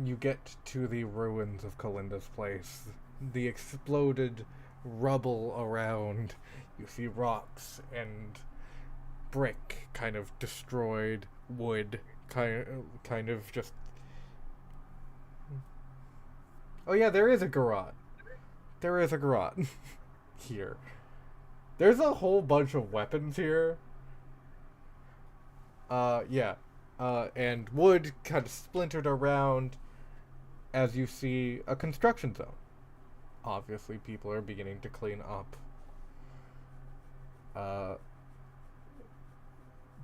You get to the ruins of Kalinda's place. The exploded rubble around. You see rocks and brick, kind of destroyed wood, kind of just. Oh yeah, there is a garage. There is a garage here. There's a whole bunch of weapons here. Yeah. And wood kind of splintered around as you see a construction zone. Obviously, people are beginning to clean up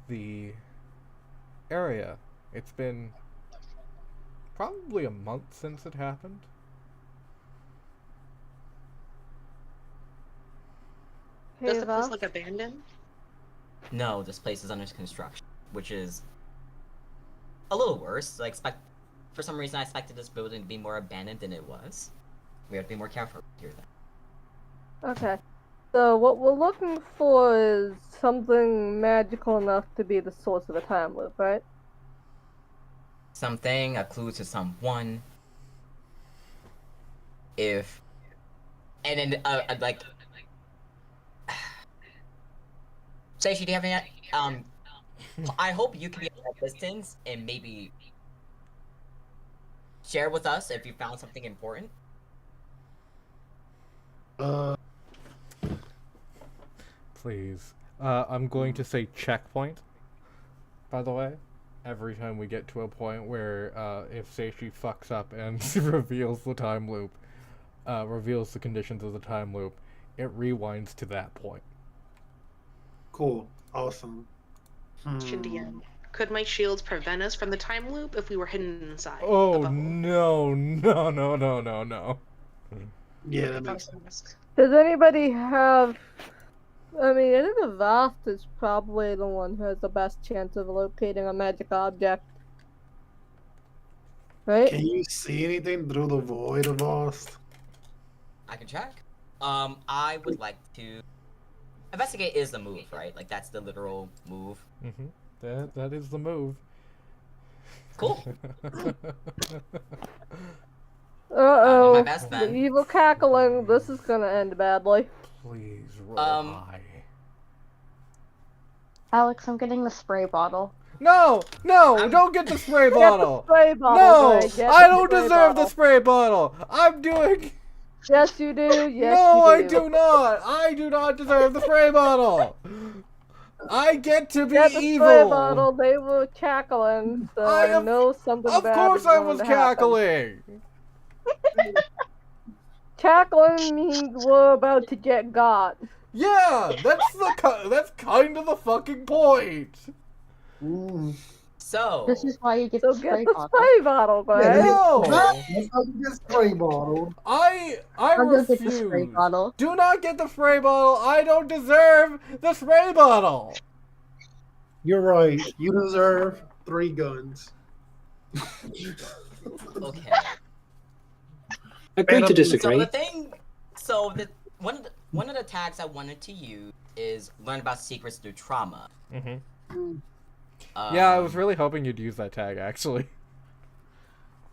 the area. It's been probably a month since it happened. Does Hey, the place Val. look abandoned? No, this place is under construction, which is a little worse. For some reason, I expected this building to be more abandoned than it was. We have to be more careful here then. Okay. So what we're looking for is something magical enough to be the source of a time loop, right? Something, a clue to someone. And then, Seishi, do you have any, I hope you can be at a distance and maybe share with us if you found something important. Please. I'm going to say checkpoint, by the way. Every time we get to a point where, if Seishi fucks up and reveals the time loop, reveals the conditions of the time loop, it rewinds to that point. Cool. Awesome. Shindian. Could my shields prevent us from the time loop if we were hidden inside? Oh, the bubble? no. Yeah, that If I makes was to ask. Does anybody have... I mean, I think the Vast is probably the one who has the best chance of locating a magic object. Right? Can you see anything through the void of Ost? I can check. I would like to... Investigate is the move, right? Like, that's the literal move. Mm-hmm. That is the move. Cool. Uh-oh. my best The then. evil cackling. This is gonna end badly. Please roll high. Alex, I'm getting the spray bottle. No! Don't get the spray Get the bottle! spray bottle, No! Greg. Get I the don't spray deserve the bottle. spray bottle! I'm doing... Yes, you do. Yes, No, you I do not! I do not deserve the spray bottle! I get to be Get the evil! spray bottle. They were cackling, so I I, am- know something Of bad course is I going was to happen. cackling! Cackling means we're about to get got. Yeah! That's kind of the fucking point! So, This is why you get So the get spray the bottle. spray bottle, Greg. No! That's how you get spray bottled. I I'm gonna get the spray refuse! bottle. Do not get the spray bottle! I don't deserve the spray bottle! You're right. You deserve 3 guns. okay. Agree to So disagree. the thing, one of the tags I wanted to use is learn about secrets through trauma. Mm-hmm. Yeah, I was really hoping you'd use that tag, actually.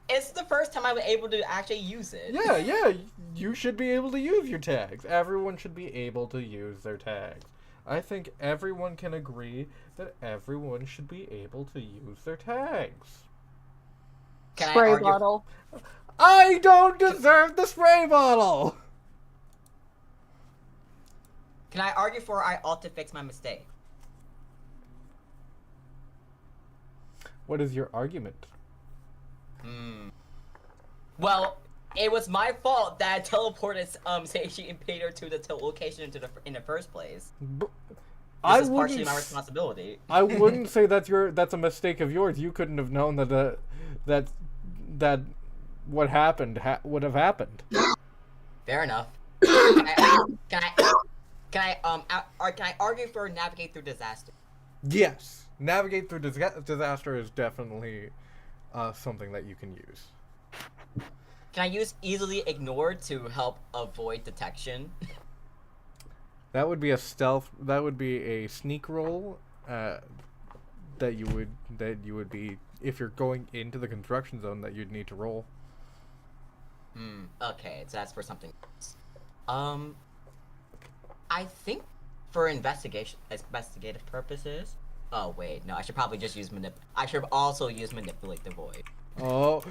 It's the first time I was able to actually use it. Yeah, you should be able to use your tags. Everyone should be able to use their tags. I think everyone can agree that everyone should be able to use their tags. Can I Spray argue? bottle. I don't deserve the spray bottle. Can I argue for I ought to fix my mistake? What is your argument? Well, it was my fault that I teleported Seishi and Peter to the location in the first place. This is partially my responsibility. I wouldn't say that's a mistake of yours. You couldn't have known that what happened would have happened. Fair enough. Can I argue for navigate through disaster? Yes, navigate through disaster is definitely something that you can use. Can I use easily ignored to help avoid detection? That would be a stealth. That would be a sneak roll. That you would be if you're going into the construction zone that you'd need to roll. Okay, so that's for something else. I think for investigative purposes. Oh wait, no, I should probably just use I should also use manipulate the void. Oh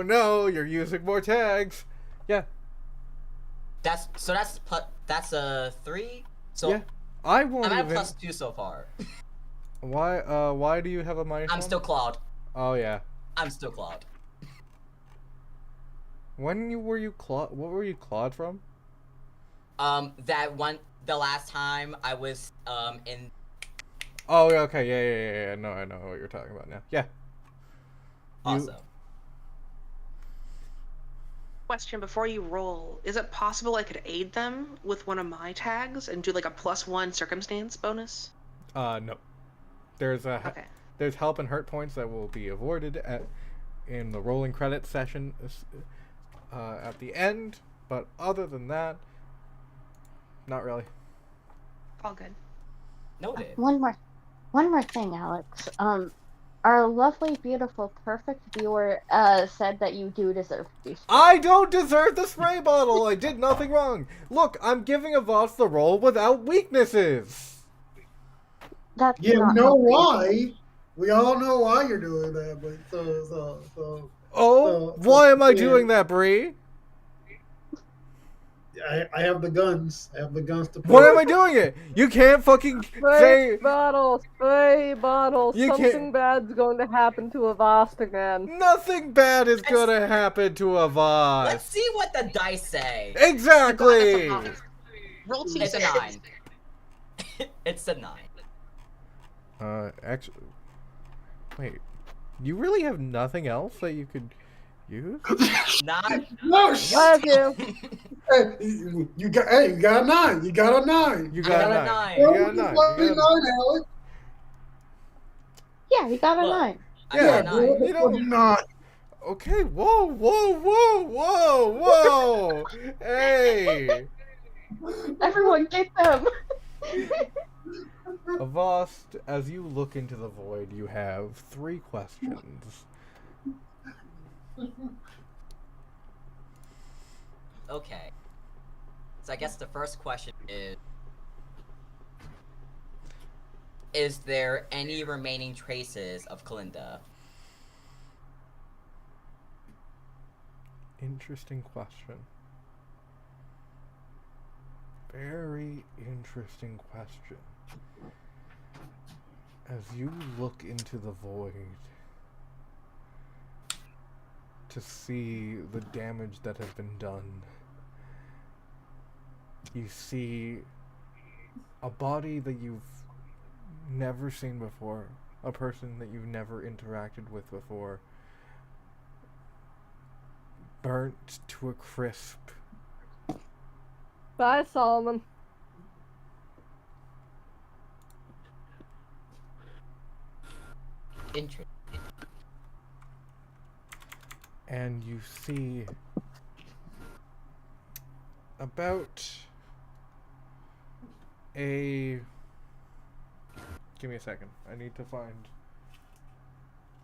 no, you're using more tags. Yeah. That's a 3. So yeah. I won't I'm at even... +2 so far. Why do you have a minus? I'm still clawed. Oh yeah. I'm still clawed. Were you clawed? What were you clawed from? The last time I was in. Oh yeah, okay, yeah. No, I know what you're talking about now. Yeah. Awesome. Question before you roll: is it possible I could aid them with one of my tags and do like a +1 circumstance bonus? No. There's Okay. There's help and hurt points that will be avoided in the rolling credits session at the end, but other than that, not really. All good. Noted. One more thing, Alex. Our lovely, beautiful, perfect viewer said that you do deserve to be sprayed. I don't deserve the spray bottle. I did nothing wrong. Look, I'm giving Avos the role without weaknesses. That's Yeah, not we know okay. why. We all know why you're doing that, but Why am I yeah. doing that, Bree? I have the guns. I have the guns to. What am I doing it? You can't fucking Spray say. bottle, spray bottle. You Something can't- bad's going to happen to Avast again. Nothing bad is gonna happen to Avos. Let's see what the dice say. Exactly. Roll two It's a sixes. 9. It's a 9. Actually, wait. You really have nothing else that you could use? Not. No, Love you. you got a 9. You got a 9. You I got got a a 9. 9. You Well, got a 9. why You got a 9. Alex? Yeah, you got a Look. 9. I got a 9. You know- not. Okay, whoa. Hey. Everyone get them! Avast, as you look into the void, you have 3 questions. Okay. So I guess the first question is there any remaining traces of Kalinda? Interesting question. Very interesting question. As you look into the void to see the damage that has been done, you see a body that you've never seen before, a person that you've never interacted with before, burnt to a crisp. Bye, Solomon. Interesting. And you see about a... Give me a second. I need to find...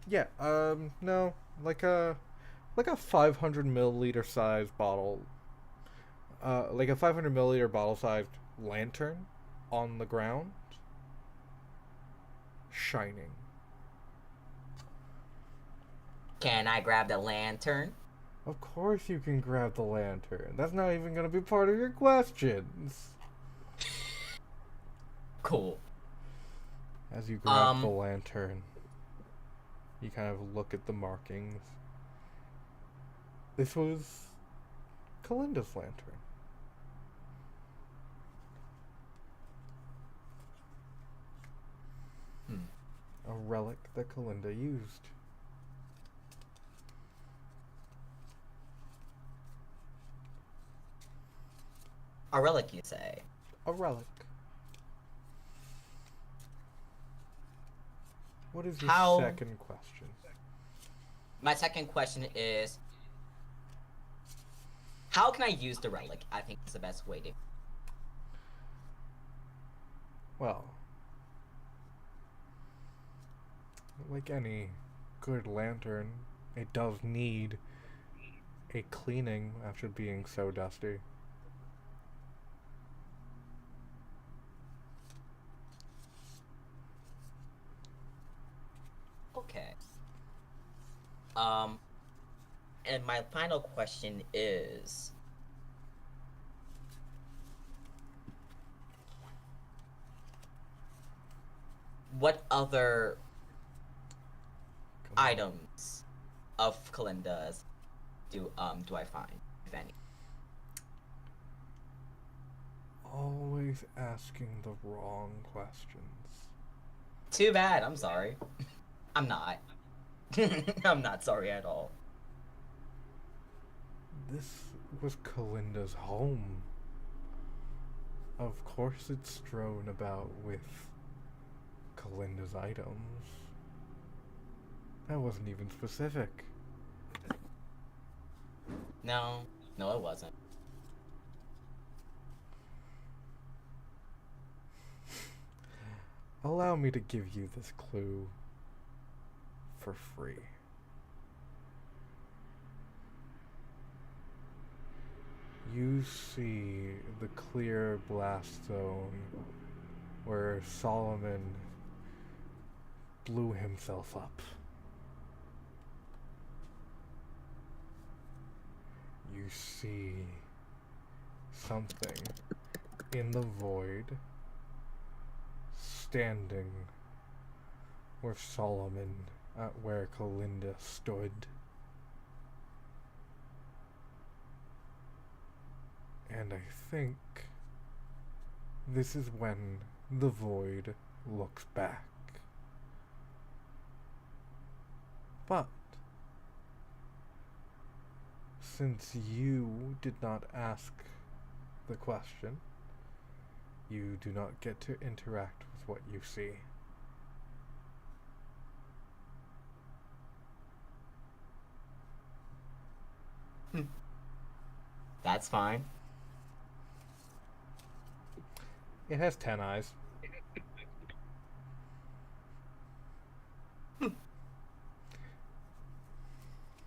Yeah, no, like a 500 milliliter size bottle, like a 500 milliliter bottle sized lantern on the ground, shining. Can I grab the lantern? Of course you can grab the lantern. That's not even gonna be part of your questions. Cool. As you grab the lantern, you kind of look at the markings. This was Kalinda's lantern. A relic that Kalinda used. A relic, you say? A relic. What is your How- second question? My second question is, how can I use the relic? I think is the best way to. Well, like any good lantern, it does need a cleaning after being so dusty. Okay. And my final question is, what other items of Kalinda's do I find, if any? Always asking the wrong questions. Too bad. I'm sorry. I'm not. I'm not sorry at all. This was Kalinda's home. Of course it's strewn about with Kalinda's items. That wasn't even specific. No, it wasn't. Allow me to give you this clue for free. You see the clear blast zone where Solomon blew himself up. You see something in the void standing where Solomon, where Kalinda stood. And I think this is when the void looks back. But since you did not ask the question, you do not get to interact with what you see. That's fine. It has 10 eyes.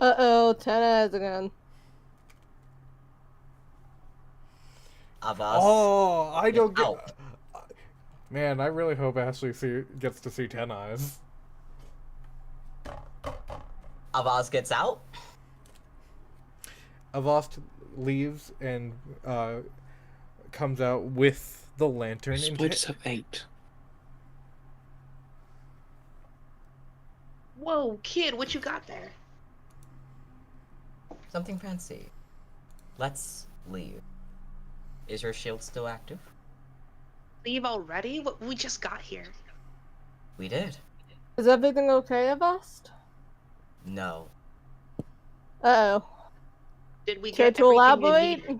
Uh-oh, 10 eyes again. Of us. Oh, I don't get. Out. Man, I really hope Ashley gets to see 10 eyes. Avaz gets out. Avast leaves and comes out with the lantern. Spiders have 8. Whoa, kid, what you got there? Something fancy. Let's leave. Is your shield still active? Leave already? We just got here. We did. Is everything okay, Avast? No. Uh-oh. Did we Care get to everything we elaborate? needed?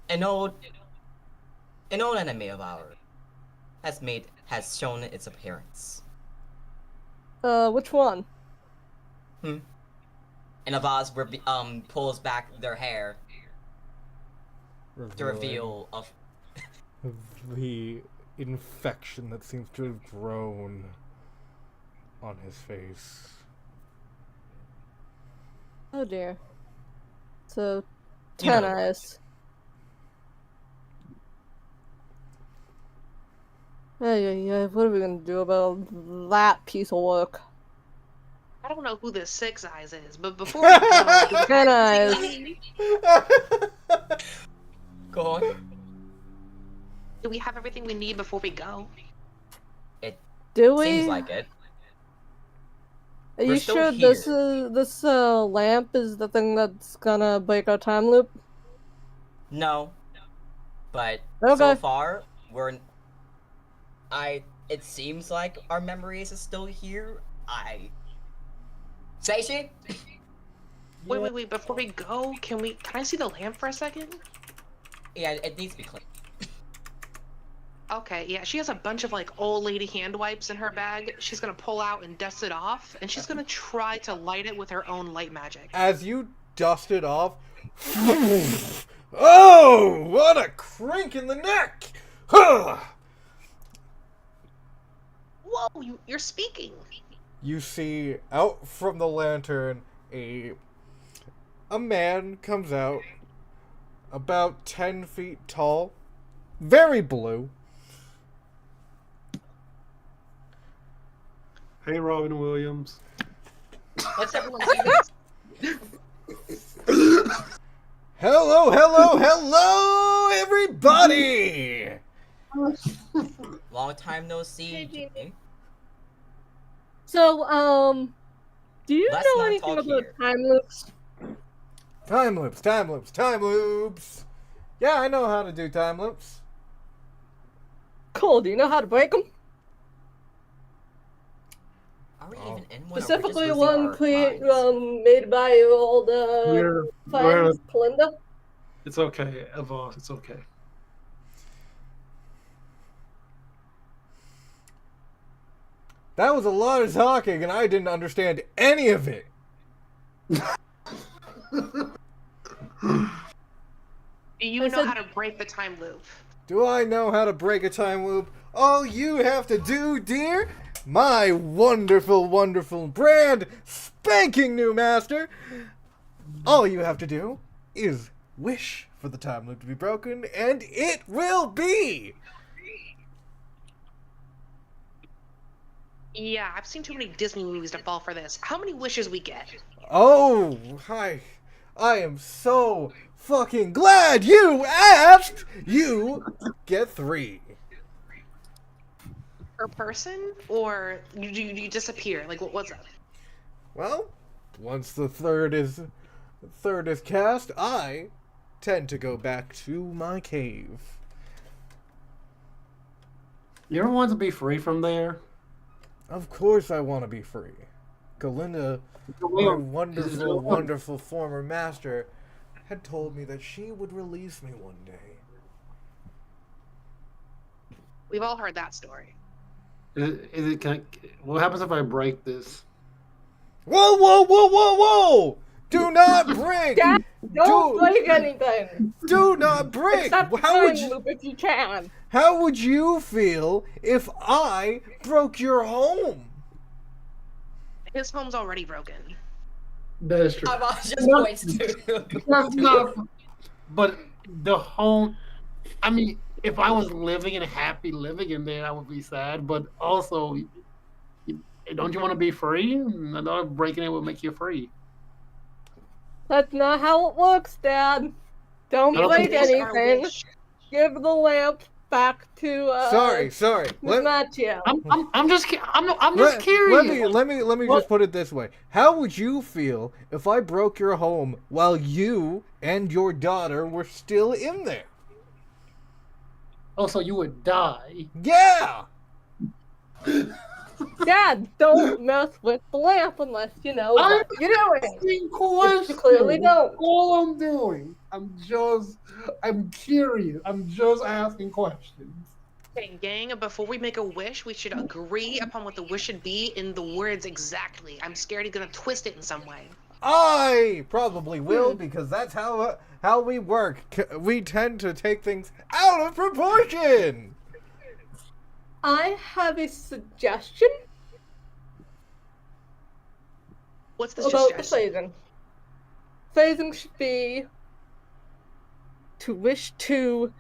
An old enemy of ours has shown its appearance. Which one? And Avaz pulls back their hair to reveal of the infection that seems to have grown on his face. Oh dear. So, You 10 know. eyes. Hey, what are we gonna do about that piece of work? I don't know who this Six Eyes is, but before we go, do we Ten have Eyes. everything we need? Go on. Do we have everything we need before we go? Do we? Seems like it. Are We're you still sure here. this lamp is the thing that's gonna break our time loop? No. But Okay. so far, it seems like our memories are still here. Seishi? Wait, before we go, can I see the lamp for a second? Yeah, it needs to be clean. Okay, yeah, she has a bunch of like old lady hand wipes in her bag. She's gonna pull out and dust it off, and she's gonna try to light it with her own light magic. As you dust it off, oh, what a crank in the neck! Huh. Whoa, you're speaking. You see out from the lantern a man comes out, about 10 feet tall, very blue. Hey, Robin Williams. Let's everyone see this. Hello, everybody! Long time no see. Hey, Gene. Jimmy. So, do you Let's know not anything talk about here. time loops? Time loops. Yeah, I know how to do time loops. Cool. Do you know how to break them? Are we Oh. even in one? Specifically, Or are we one just losing our minds? made by your old We're, friend, Kalinda. it's okay, Eva. It's okay. That was a lot of talking, and I didn't understand any of it. Do you I know said- how to break the time loop? Do I know how to break a time loop? All you have to do, dear, my wonderful, wonderful brand spanking new master, all you have to do is wish for the time loop to be broken, and it will be! Yeah, I've seen too many Disney movies to fall for this. How many wishes we get? Oh, I am so fucking glad you asked! You get 3. Per person? Or you disappear? Like, what's up? Well, once the third is cast, I tend to go back to my cave. You ever want to be free from there? Of course I want to be free. Galinda, my wonderful, wonderful former master, had told me that she would release me one day. We've all heard that story. What happens if I break this? Whoa! Do not break! Dad, don't Do- break anything. Do not break! Except the How would time you... loop if you can. How would you feel if I broke your home? His home's already broken. That is true. Ava just No. points to. That's not. But the home. I mean, if I was living and happy living in there, I would be sad. But also, don't you want to be free? Another breaking it would make you free. That's not how it works, Dad. Don't I don't break think It's our anything. wish. Give the lamp back to Sorry. Miss Machio. I'm just curious. Let me just put it this way. How would you feel if I broke your home while you and your daughter were still in there? Oh, so you would die. Yeah! Dad, don't mess with the lamp unless you know what you're doing. Asking Which you clearly don't. All I'm doing, I'm curious. I'm just asking questions. Okay, gang, before we make a wish, we should agree upon what the wish should be in the words exactly. I'm scared he's gonna twist it in some way. I probably will because that's how we work. We tend to take things out of proportion. I have a suggestion What's the about the suggestion? phasing. Phasing should be to wish to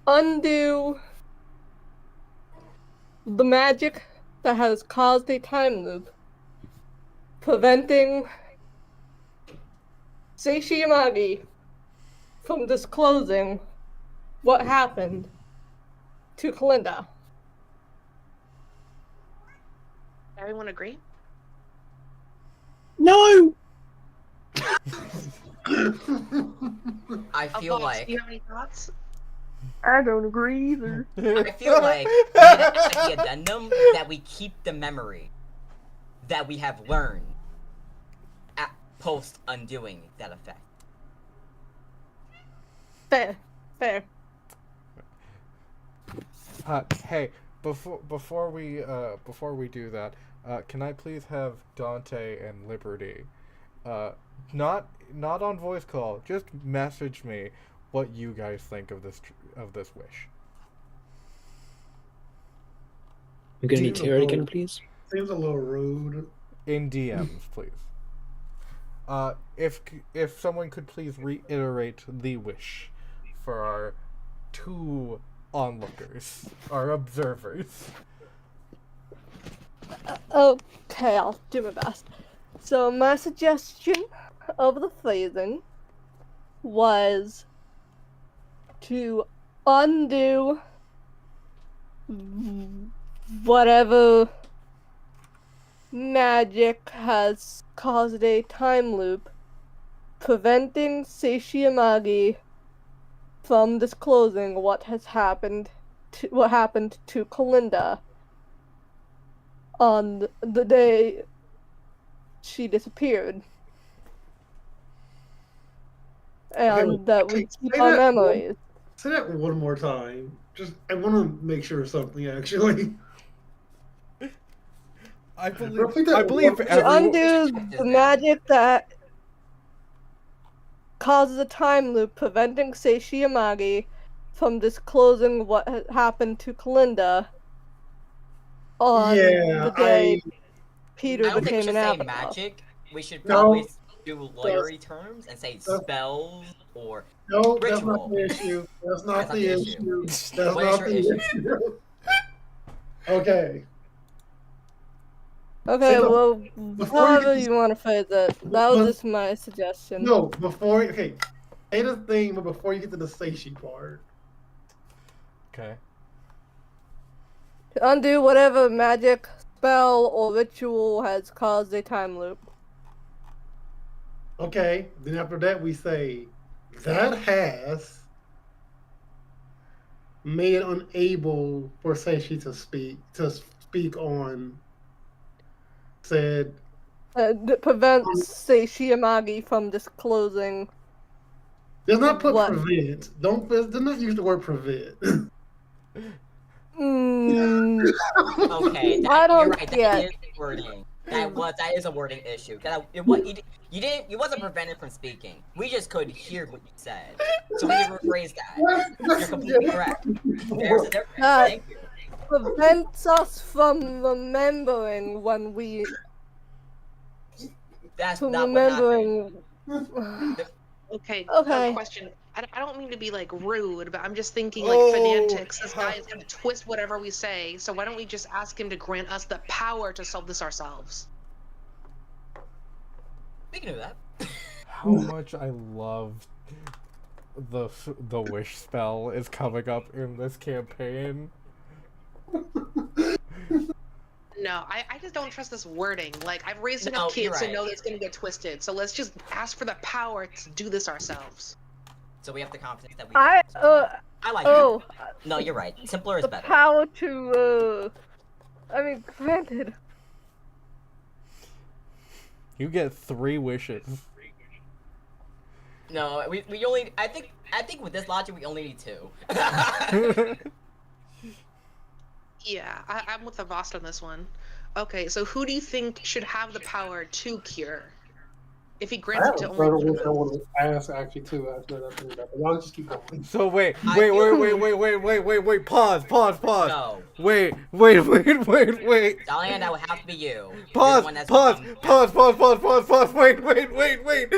undo the magic that has caused a time loop, preventing Seishi Yamagi from disclosing what happened to Kalinda. Everyone agree? No! I feel Vox, like do you have any thoughts? I don't agree either. I feel like we need to add the addendum that we keep the memory that we have learned at post undoing that effect. Fair. Hey, before we do that, can I please have Dante and Liberty, not on voice call, just message me what you guys think of this wish. I'm going to need to hear it again, please. Seems a little rude. In DMs, please. If someone could please reiterate the wish for our two onlookers, our observers. Okay, I'll do my best. So my suggestion of the phrasing was to undo whatever magic has caused a time loop, preventing Seishi Yamagi from disclosing what happened to Kalinda on the day she disappeared. And that we keep our memories. Say that one more time. I want to make sure of something, actually. I believe To undo the magic that causes a time loop, preventing Seishi Yamagi from disclosing what happened to Kalinda on the day Peter I don't think we became should an say avatar. magic. We should probably do lawyery terms and say spells or No, ritual. that's not the issue. That's not the issue. That's What is not your the issue? issue. Okay. Okay, So, well, before however you- you want to phrase it, that was just my suggestion. No, say the thing, but before you get to the Seishi part. Okay. To undo whatever magic, spell, or ritual has caused a time loop. Okay, then after that we say, that has made it unable for Seishi to speak on said. That prevents Seishi Yamagi from disclosing. Does not put What? prevent. Do not use the word prevent. Okay, I you're don't right. That get. is wording. That is a wording issue. You wasn't prevented from speaking. We just couldn't hear what you said, so we rephrased that. You're completely correct. There's a difference. Thank you. Prevents us from remembering when we. That's From not what happened. remembering. Okay. Okay. Question. I don't mean to be like rude, but I'm just thinking like Oh, fanatics. This guy is gonna twist whatever we say. So why don't we just ask him to grant us the power to solve this ourselves? We can do that. How much I love the wish spell is coming up in this campaign. No, I just don't trust this wording. Like I've raised No, enough you're kids to right. know that it's gonna get twisted. So let's just ask for the power to do this ourselves. So we have the confidence that we. I like oh it. No, you're right. Simpler is the better. power to granted. You get 3 wishes. No, we only. I think with this logic we only need 2. Yeah, I'm with the Vost on this one. Okay, so who do you think should have the power to cure? If he I grants have it to a only better one of one I them. want to ask actually too. After that, but y'all just keep going. So wait, I wait, feel- pause. No, Wait. Diane, that would have to be you. You're the Pause. one that's- Pause. Wait.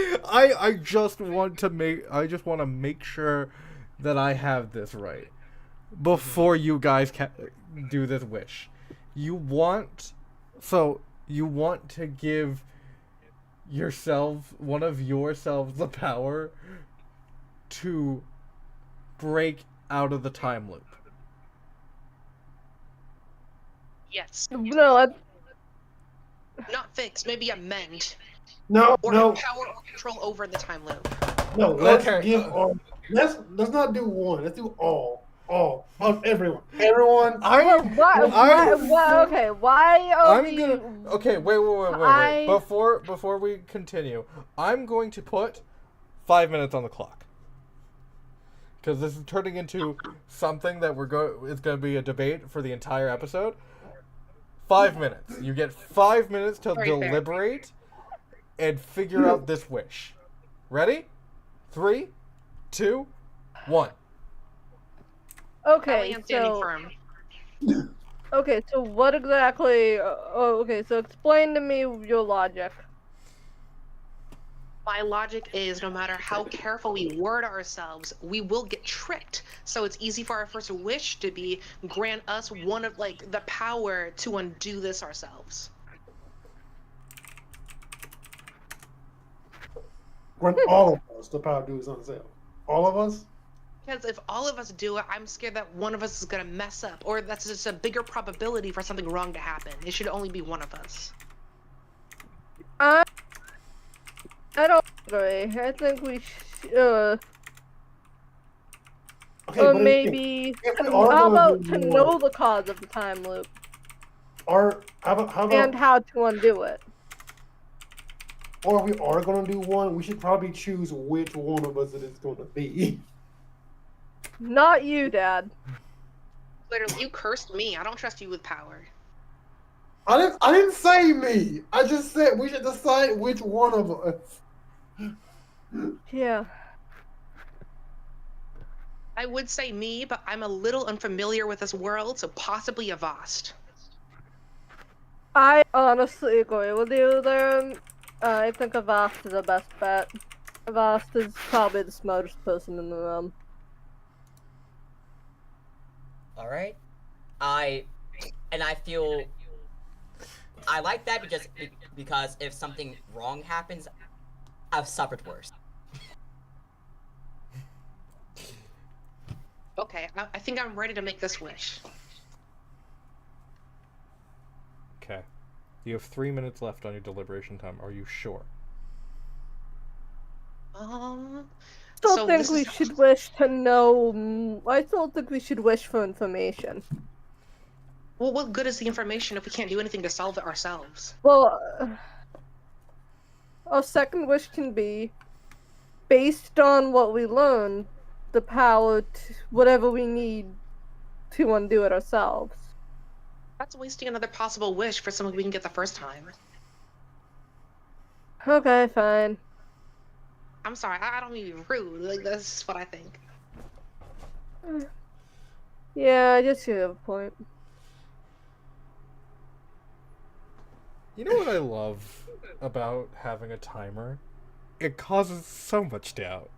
I just want to make sure that I have this right. before you guys do this wish. You want to give one of yourselves the power to break out of the time loop. Yes. No, Not fix, maybe amend. No, Or no, have power or control over the time loop. no. Let's Okay. give all. Let's not do one. Let's do all of everyone. Everyone. okay, why are we... Okay, wait. Before we continue, I'm going to put 5 minutes on the clock. Because this is turning into something that it's going to be a debate for the entire episode. 5 minutes. You get 5 minutes to Very fair. deliberate and figure out this wish. Ready? 3, 2, 1. Okay, Sally-Ann standing so... firm. Okay, so what exactly... okay, so explain to me your logic. My logic is no matter how careful we word ourselves, we will get tricked. So it's easy for our first wish to be grant us one of the power to undo this ourselves. Grant all of us the power to do this on itself. All of us. Because if all of us do it, I'm scared that one of us is gonna mess up, or that's just a bigger probability for something wrong to happen. It should only be one of us. I don't agree. I think we should... Okay, or but maybe... if we are How gonna about do to more- know the cause of the time loop How about and how to undo it? or if we are gonna do one, we should probably choose which one of us it is going to be. Not you, Dad. Literally, you cursed me. I don't trust you with power. I didn't say me. I just said we should decide which one of us. Yeah. I would say me, but I'm a little unfamiliar with this world, so possibly Avast. I honestly agree with you there. I think Avast is the best bet. Avast is probably the smartest person in the room. All right. I feel I like that because if something wrong happens, I've suffered worse. Okay, I think I'm ready to make this wish. Okay. You have 3 minutes left on your deliberation time. Are you sure? Still So think this we is- should wish to know. I still think we should wish for information. Well, what good is the information if we can't do anything to solve it ourselves? Well, our second wish can be, based on what we learned, the power to whatever we need to undo it ourselves. That's wasting another possible wish for something we can get the first time. Okay, fine. I'm sorry, I don't mean to be rude. That's just what I think. Yeah, I guess you have a point. You know what I love about having a timer? It causes so much doubt.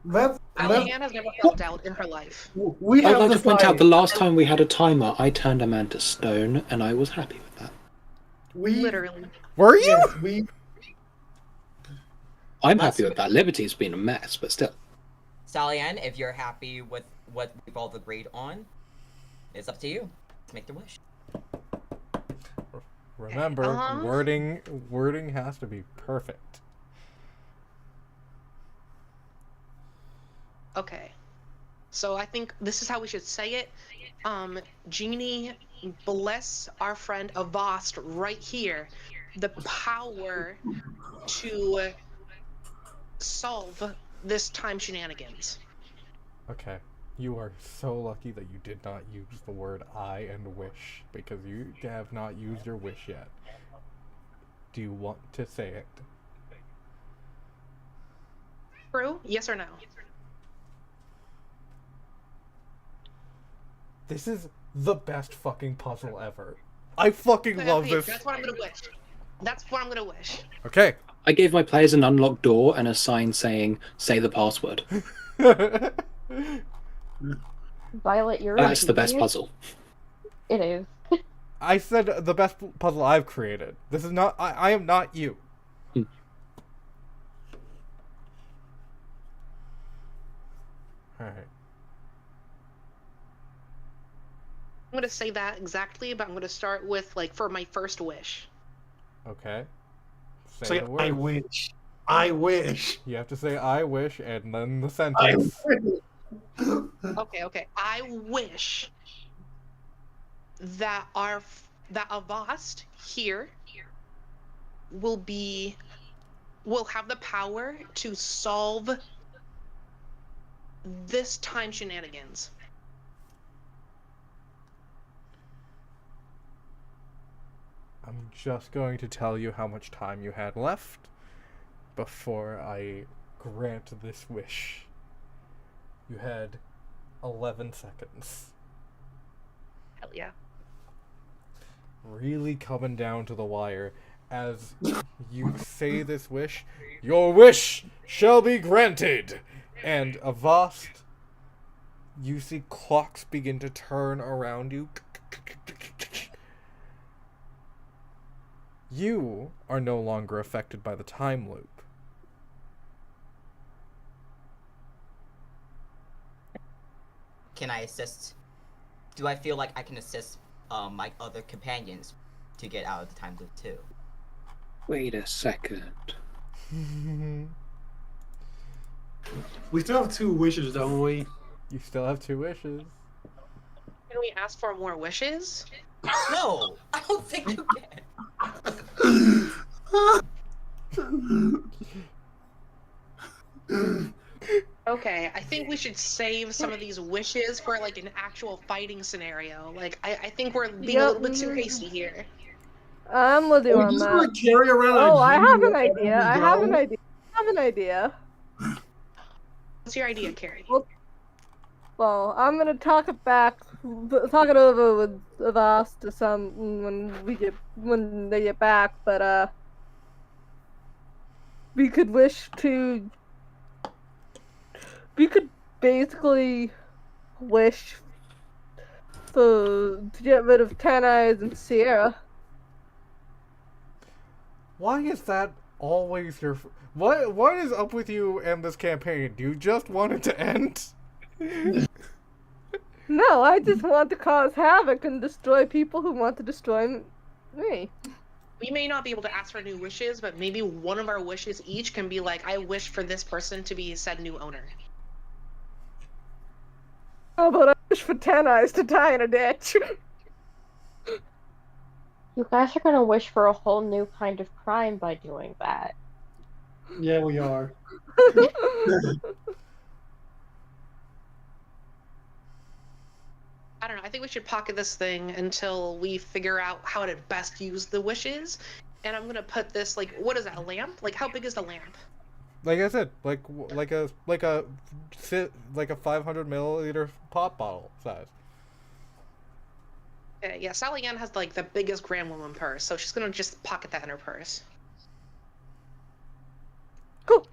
Let's Allie-Ann has never felt doubt in her life. we I'd have like to point out decided- the last time we had a timer, I turned a man to stone, and I was happy with that. we Literally. Were you? yes, we I'm happy with that. Liberty's been a mess, but still. Sally-Ann, if you're happy with what we've all agreed on, it's up to you. Let's make the wish. Remember, wording has to be perfect. Okay. So I think this is how we should say it. Genie, bless our friend Avast right here. The power to solve this time shenanigans. Okay. You are so lucky that you did not use the word I and wish, because you have not used your wish yet. Do you want to say it? True? Yes or no? This is the best fucking puzzle ever. I fucking love Okay, this. That's what I'm gonna wish. That's what I'm gonna wish. Okay. I gave my players an unlocked door and a sign saying, say the password. Violet, you're That's the best genius. puzzle. It is. I said the best puzzle I've created. This is not. I am not you. Hmm. Alright. I'm gonna say that exactly, but I'm gonna start with like for my first wish. Okay. Say, the I word. wish. I wish. You have to say I wish and then the I sentence. wish. Okay. I wish that Avast here will have the power to solve this time shenanigans. I'm just going to tell you how much time you had left before I grant this wish. You had 11 seconds. Hell yeah. Really coming down to the wire. As you say this wish, your wish shall be granted! And Avast, you see clocks begin to turn around you. You are no longer affected by the time loop. Can I assist? Do I feel like I can assist my other companions to get out of the time loop too? Wait a second. We still have 2 wishes, don't we? You still have 2 wishes. Can we ask for more wishes? No, I don't think you can. Okay, I think we should save some of these wishes for like an actual fighting scenario. Like, I think we're being a little bit too hasty here. I'm with you Oh, on you just that. wanna carry around Oh, a I genie have an wherever idea. we I have go? an idea. I have an idea. What's your idea, Carrie? Well, I'm gonna talk it over with Avast to when they get back. But we could basically wish to get rid of Ten Eyes and Sierra. Why is that always your... What is up with you and this campaign? Do you just want it to end? No, I just want to cause havoc and destroy people who want to destroy me. We may not be able to ask for new wishes, but maybe one of our wishes each can be like, I wish for this person to be said new owner. How about I wish for Ten Eyes to die in a ditch? You guys are gonna wish for a whole new kind of crime by doing that. Yeah, we are. I don't know. I think we should pocket this thing until we figure out how to best use the wishes. And I'm gonna put this like, what is that? A lamp? Like, how big is the lamp? Like I said, like a 500 milliliter pop bottle size. Yeah, Sally Ann has like the biggest Grand Woman purse, so she's gonna just pocket that in her purse. Cool.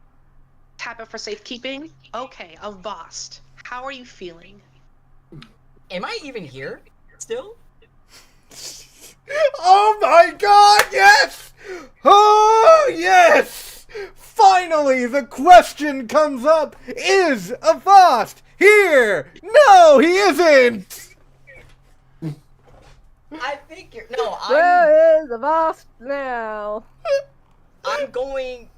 Tap it for safekeeping. Okay, Avast, how are you feeling? Am I even here still? Oh my god, yes! Oh, yes! Finally, the question comes up, is Avast here? No, he isn't! I think you're... No, Where is Avast now? I'm going...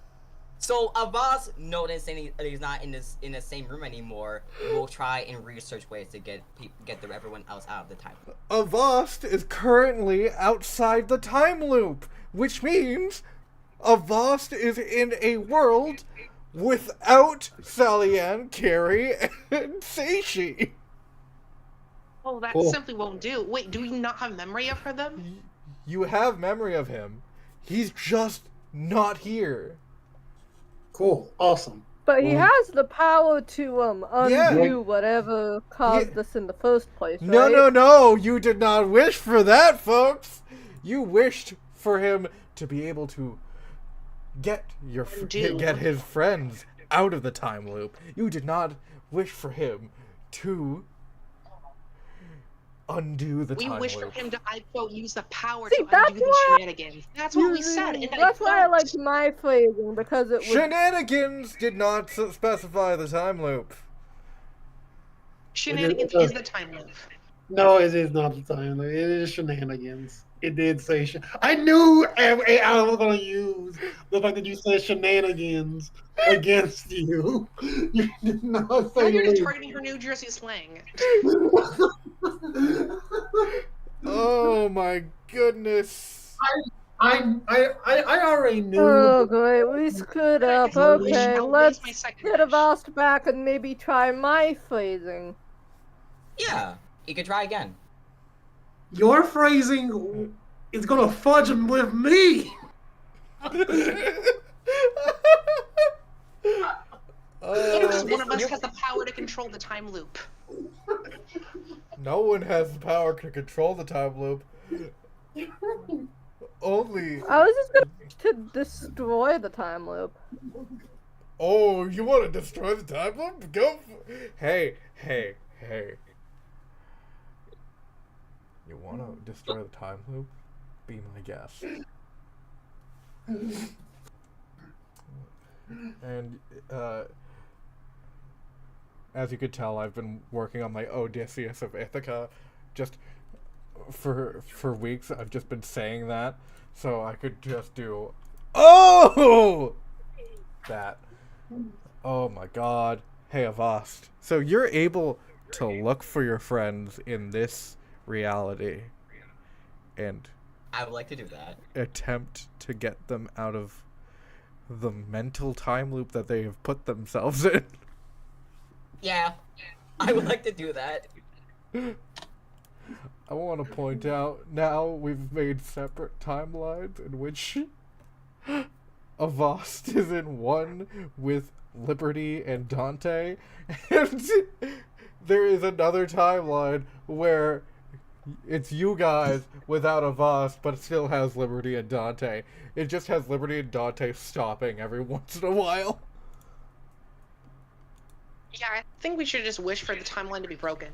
So Avast noticing he's not in the same room anymore, will try and research ways to get everyone else out of the time loop. Avast is currently outside the time loop, which means Avast is in a world without Sally Ann, Carrie, and Seishi. Oh, that Cool. simply won't do. Wait, do we not have memory of her then? You have memory of him. He's just not here. Cool. Awesome. But he Well, has the power to undo Yeah. whatever caused this in the first place, right? No, you did not wish for that, folks. You wished for him to be able to get Undo. his friends out of the time loop. You did not wish for him to undo the We time wish loop. for him to, I quote, use the power See, to that's undo the why- shenanigans. That's what we said. And That's why I don't. liked my phrasing, because it was... Shenanigans did not specify the time loop. Shenanigans is the time loop. No, it is not the time. It is shenanigans. It did say I knew I was going to use the fact that you said shenanigans against you. You did not Now say you're just loop. targeting her New Jersey slang. Oh my goodness. I already knew. Oh, great, we screwed up. I wish Okay, I would let's raise my second get a wish. Vast back and maybe try my phrasing. Yeah, you could try again. Your phrasing is going to fudge him with me. Because one of us you- has the power to control the time loop. No one has the power to control the time loop. Only. I was just going to destroy the time loop. Oh, you want to destroy the time loop? Go. Hey. You want to destroy the time loop? Be my guest. And as you could tell, I've been working on my Odysseus of Ithaca. Just for weeks, I've just been saying that, so I could just do that. Oh my god. Hey, Avast. So you're able to look for your friends in this reality and I would like to do that. attempt to get them out of the mental time loop that they have put themselves in. Yeah, I would like to do that. I want to point out now we've made separate timelines in which Avast is in one with Liberty and Dante, and there is another timeline where it's you guys without Avast, but it still has Liberty and Dante. It just has Liberty and Dante stopping every once in a while. Yeah, I think we should just wish for the timeline to be broken.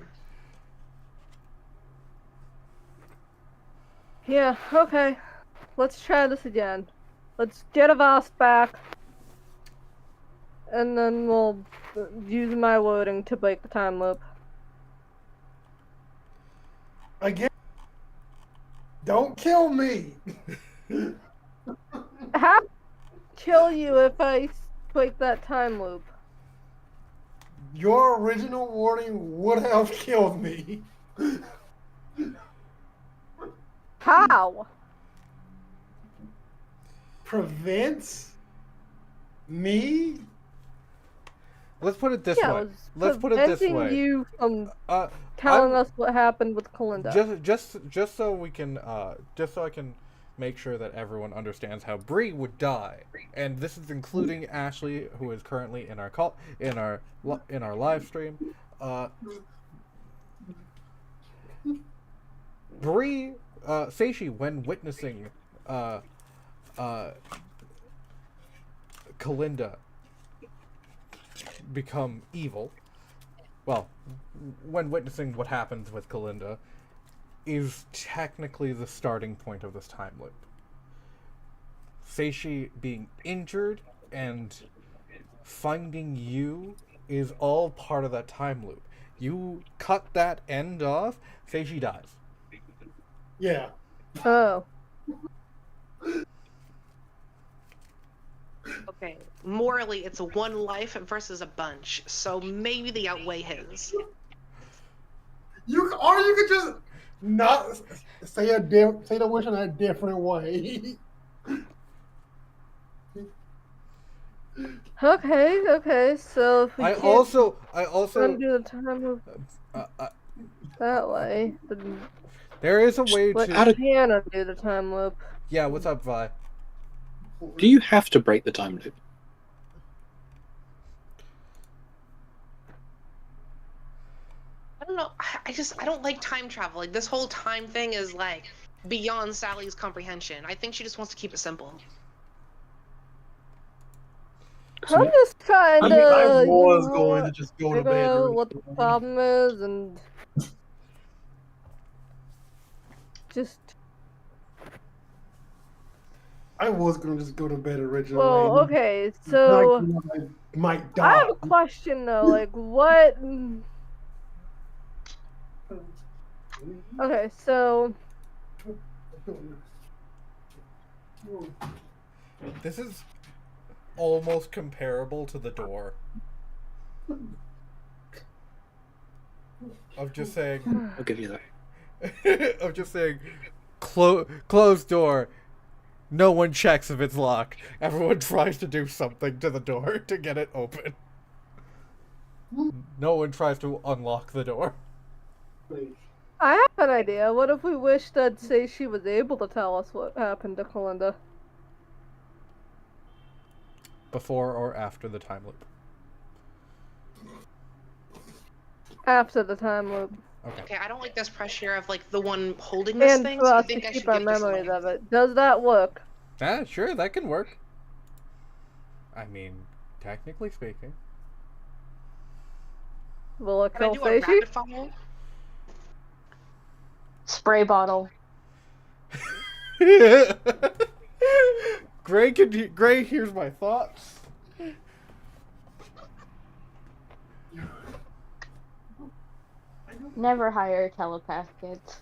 Yeah, okay. Let's try this again. Let's get a Vast back. And then we'll use my wording to break the time loop. Again. Don't kill me. How kill you if I break that time loop? Your original warning would have killed me. How? Prevents me? Let's put it this Yeah, way. it was Let's put it this preventing way. you from Uh, telling I'm- us what happened with Kalinda. just so we can just so I can make sure that everyone understands how Bree would die, and this is including Ashley, who is currently in our call in our live stream. Bree, Seishi, when witnessing Kalinda become evil, well, when witnessing what happens with Kalinda, is technically the starting point of this time loop. Seishi being injured and finding you is all part of that time loop. You cut that end off, Seishi dies. Yeah. Oh. Okay, morally, it's one life versus a bunch, so maybe they outweigh his. You could just not say say the wish in a different way. Okay, so if we I can't also undo the time loop that way, then there is a way we to can undo the time loop. Yeah, what's up, Vi? Do you have to break the time loop? I don't know. I don't like time travel. Like, this whole time thing is like beyond Sally's comprehension. I think she just wants to keep it simple. I'm just trying I to. mean, I you was know, going to just go to figure bed. out what the problem is and just. I was going to just go to bed originally. Well, okay, so I might die. I have a question though. Like, what? Okay, so This is almost comparable to the door. Of just saying, I'll give you that. of just saying, closed door. No one checks if it's locked. Everyone tries to do something to the door to get it open. No one tries to unlock the door. I have an idea. What if we wished that she was able to tell us what happened to Kalinda? Before or after the time loop? After the time loop. Okay, I don't like this pressure of like the one holding this And thing, for so I us to think I should keep our give this memories one. of it. Does that work? Ah, sure, that can work. I mean, technically speaking. Will it Can I kill do a Seishi? rapid fire? Spray bottle. Gray, here's my thoughts. Never hire a telepath, kids.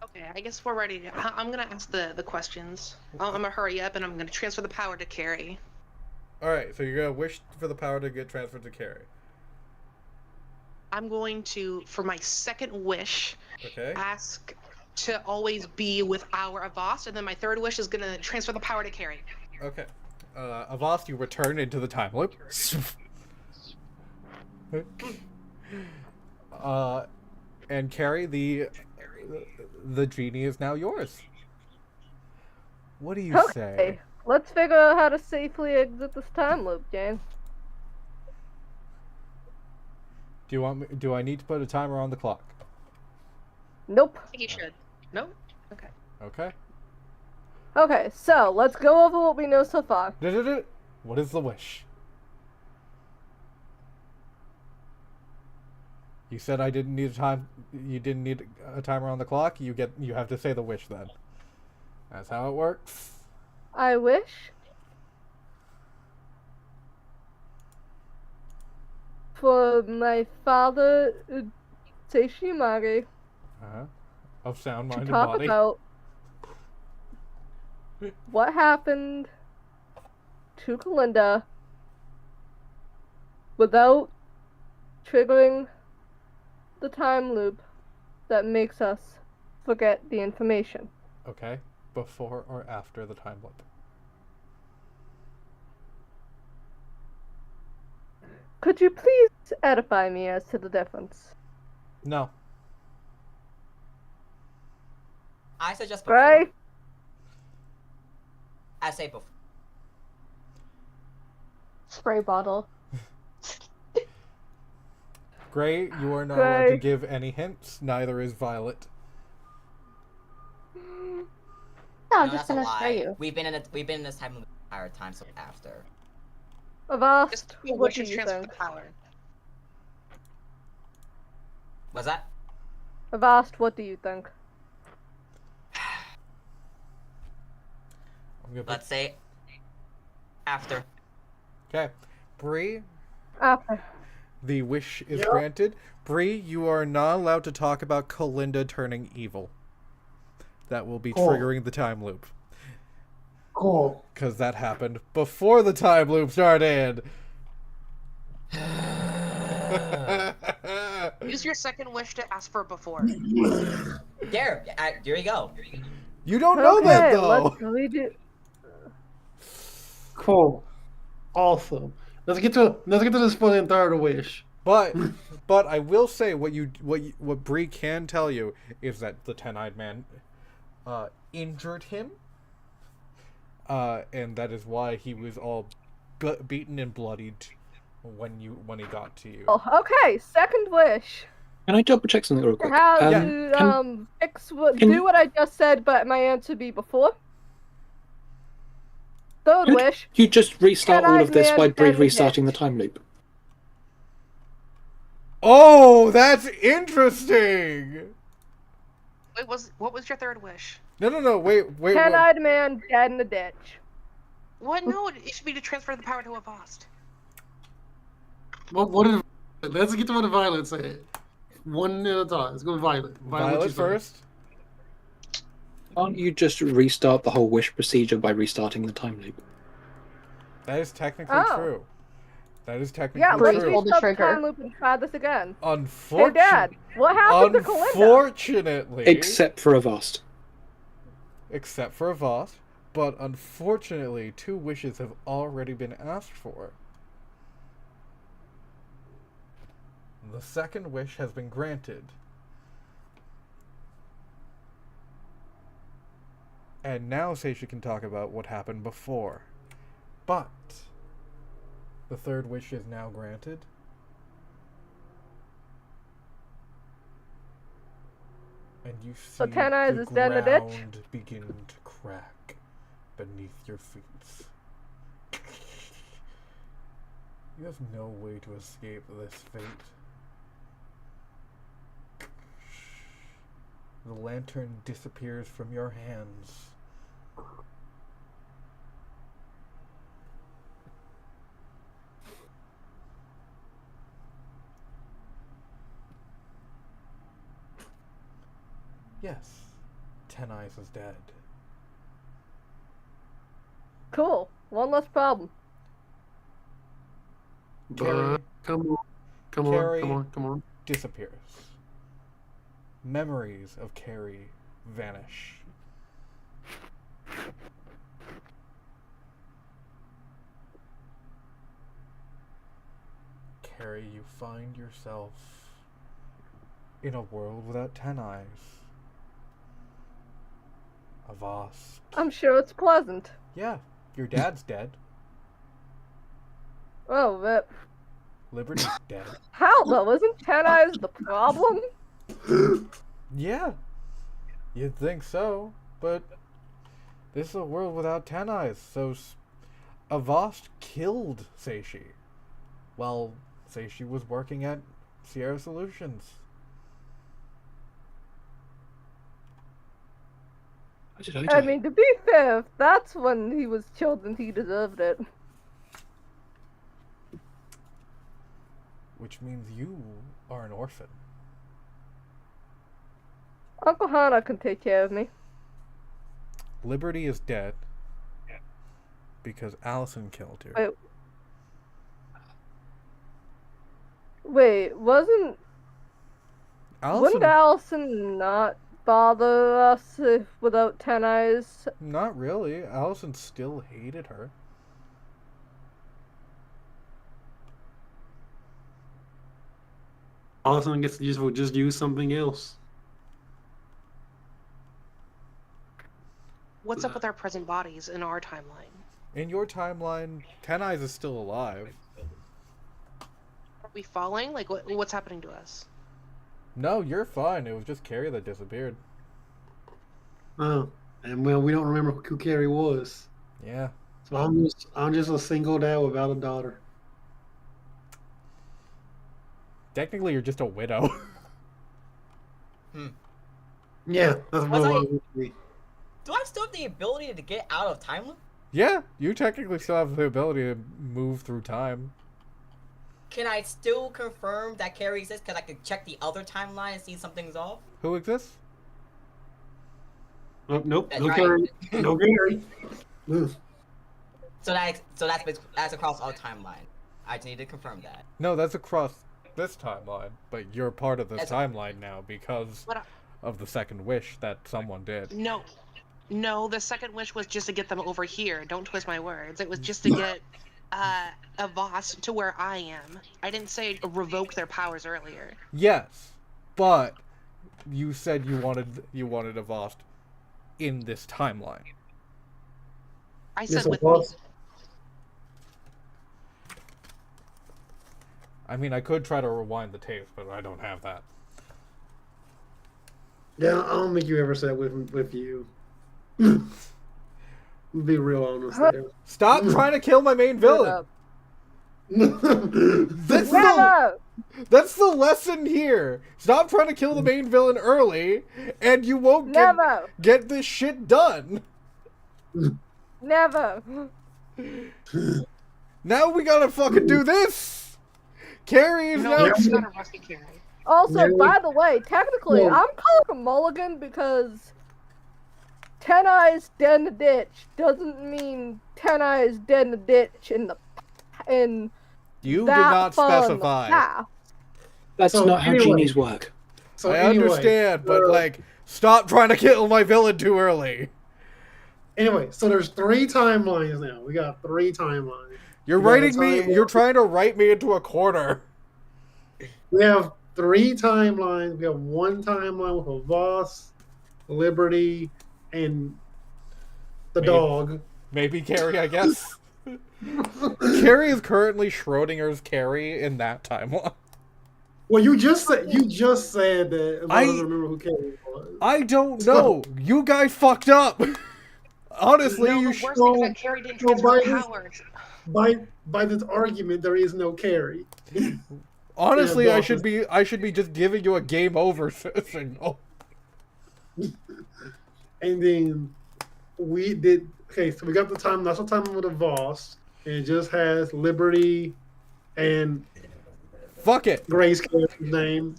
Okay, I guess we're ready. I'm gonna ask the questions. I'm gonna hurry up and I'm gonna transfer the power to Carrie. Alright, so you're gonna wish for the power to get transferred to Carrie. I'm going to, for my second wish, Okay. ask to always be with our Avast, and then my third wish is gonna transfer the power to Carrie. Okay. Avast, you return into the time loop. And Carrie, the genie is now yours. What do you say? Okay, let's figure out how to safely exit this time loop, gang. Do I need to put a timer on the clock? Nope. I think you should. No? Okay. Okay. Okay, so let's go over what we know so far. What is the wish? You said I didn't need a time. You didn't need a timer on the clock. You have to say the wish then. That's how it works. I wish for my father, Seishi Mari, Of sound, to mind, and talk body. about what happened to Kalinda without triggering the time loop that makes us forget the information. Okay. Before or after the time loop? Could you please edify me as to the difference? No. I suggest before. Right? I say before. Spray bottle. Gray, you are not allowed to Gray. give any hints. Neither is Violet. No, I'm No, just that's a gonna spray lie. you. We've been in this time loop the entire time, so after. Avast, Just what wish do to you transfer think? the power. Was that? Avast, what do you think? I'm gonna Let's say after. Okay. Bree, After. the wish is granted. Bree, you are not allowed to talk about Kalinda turning evil. That will be Cool. triggering the time loop. Cool. Because that happened before the time loop started. Use your second wish to ask for before. There you go. You don't know that, Okay, though. let's redo. Cool. Awesome. Let's get to this for the third wish. But I will say what Bree can tell you is that the 10-eyed man injured him, and that is why he was all beaten and bloodied when he got to you. Oh, okay, second wish. Can I double check something real quick? How Yeah. to do what I just said, but my answer be before. Third wish. You just restart all of this by Ten-eyed man restarting the dead. time loop. Oh, that's interesting. Wait, what was your third wish? No. Wait. Ten-eyed man dead in the ditch. What? No, it should be to transfer the power to Avast. What did? Let's get to what Violet said. One at a time. Let's go with Violet. Violet first. Can't you just restart the whole wish procedure by restarting the time loop? That is technically true. That is technically Yeah, let's true. Pull the restart the trigger. time loop and try this again. Hey, Unfortunately, Dad, what happened to Kalinda? unfortunately, Except for Avast. except for Avast, but unfortunately, 2 wishes have already been asked for. The second wish has been granted. And now Seisha can talk about what happened before. But the third wish is now granted. And you see So Ten Eyes the is dead in the ditch? ground begin to crack beneath your feet. You have no way to escape this fate. The lantern disappears from your hands. Yes, Ten Eyes is dead. Cool. One less problem. Carrie. Come Carrie. on. Disappears. Memories of Carrie vanish. Carrie, you find yourself in a world without Ten Eyes. Avast. I'm sure it's pleasant. Yeah, your dad's dead. Oh, but Liberty's dead. how though? Isn't Ten Eyes the problem? Yeah, you'd think so, but this is a world without Ten Eyes, so Avast killed Seishi while Seishi was working at Sierra Solutions. How did I I die? mean, to be fair, if that's when he was killed, then he deserved it. Which means you are an orphan. Uncle Hana can take care of me. Liberty is dead because Allison killed her. Wait, wouldn't Allison, Allison not bother us without Ten Eyes? not really. Allison still hated her. Allison gets to just use something else. What's up with our present bodies in our timeline? In your timeline, Ten Eyes is still alive. Are we falling? Like, what's happening to us? No, you're fine. It was just Carrie that disappeared. Oh, and well, we don't remember who Carrie was. Yeah. So I'm just a single dad without a daughter. Technically, you're just a widow. Yeah, that's Was what I- it would be. Do I still have the ability to get out of time loop? Yeah, you technically still have the ability to move through time. Can I still confirm that Carrie exists? Because I could check the other timeline and see something's off? Who exists? Oh, nope. That's No right. Carrie. No Carrie. Ugh. So that's across our timeline. I just need to confirm that. No, that's across this timeline, but you're part of this That's- timeline now because What? of the second wish that someone did. No, the second wish was just to get them over here. Don't twist my words. It was just to get Avast to where I am. I didn't say revoke their powers earlier. Yes, but you said you wanted Avast in this timeline. I said Yes, with Avast. me. I mean, I could try to rewind the tapes, but I don't have that. Yeah, I don't think you ever said with you. Be real honest there. Stop trying to kill my main villain. That's Never! That's the lesson here. Stop trying to kill the main villain early, and you won't Never! get this shit done. Never! Now we gotta fucking do this. Carrie is No, now. it's not a rusty Carrie. Also, Never. by the way, technically, Whoa. I'm calling a mulligan because 10 eyes dead in the ditch doesn't mean 10 eyes dead in the ditch in You did that not far in the specify. past. That's So not how anyway- genies work. So I anyway, understand, but like, stop trying to kill my villain too early. Anyway, so there's 3 timelines now. We got 3 timelines. You're You got a writing me. time- You're trying to write me into a corner. We have 3 timelines. We have 1 timeline with a Voss, Liberty, and the Maybe. dog. Maybe Carrie, I guess. Carrie is currently Schrodinger's Carrie in that timeline. Well, you just said that. I don't remember who Carrie was. I don't know. You guys fucked up. Honestly, No, you the worst should. thing is that Carrie didn't no, transfer by- powers. By this argument, there is no Carrie. Honestly, Yeah, I should be just giving you a game over signal. And then we did. Okay, so we got the time. That's the time with the Voss. And it just has Liberty and Fuck it. Grace character's name.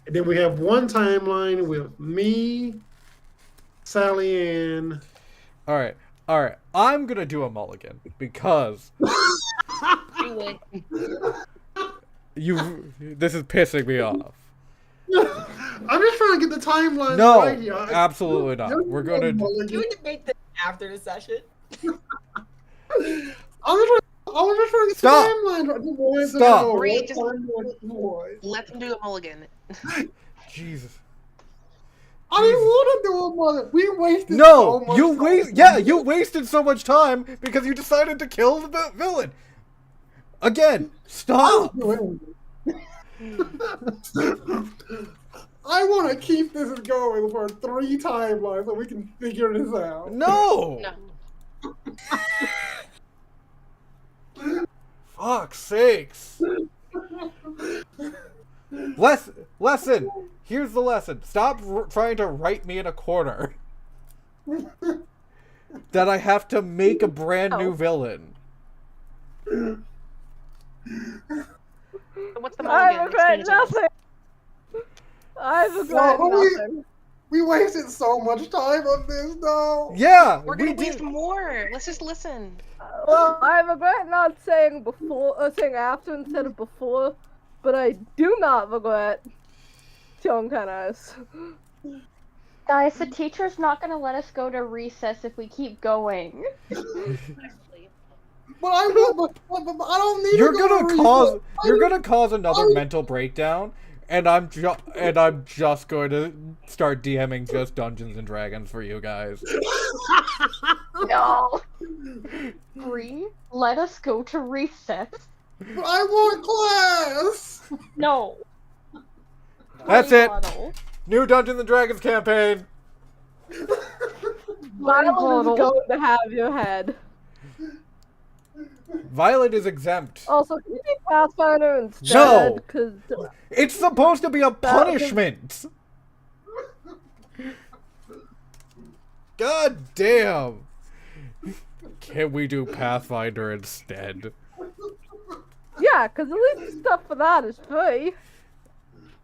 And then we have 1 timeline with me, Sally Ann. All right. I'm gonna do a mulligan because Do it. this is pissing me off. I'm just trying to get the timeline No, right here. absolutely not. We're gonna. Can you debate this after the session? I was just trying to get Stop. the timeline. I just wanted to Stop. know Bree, what just- timeline it was. Let them do a mulligan. Jesus. I didn't want to do a mulligan. We wasted No, so much you time. you wasted so much time because you decided to kill the villain. Again, stop. I want to keep this going for 3 timelines so we can figure this out. No. No. Fuck's sakes. Lesson. Here's the lesson. Stop trying to write me in a corner. That I have to make a brand new villain. What's the I mulligan? regret Explain it to us. nothing. I regret nothing. We wasted so much time on this, though. Yeah, We're we gonna waste did. more. Let's just listen. Well, I regret not saying saying after instead of before, but I do not regret killing 10 eyes. Guys, the teacher's not gonna let us go to recess if we keep going. But I don't need You're to go gonna to cause. recess. You're gonna cause another I- mental breakdown, and I'm just going to start DMing just Dungeons and Dragons for you guys. No. Bree, let us go to recess. But I want class. No. That's Play it. bottle. New Dungeons and Dragons campaign. Violet bottle. is going to have your head. Violet is exempt. Also, can you be Pathfinder instead? No. Because It's supposed to be a punishment. God damn. Can we do Pathfinder instead? yeah, because at least the stuff for that is free.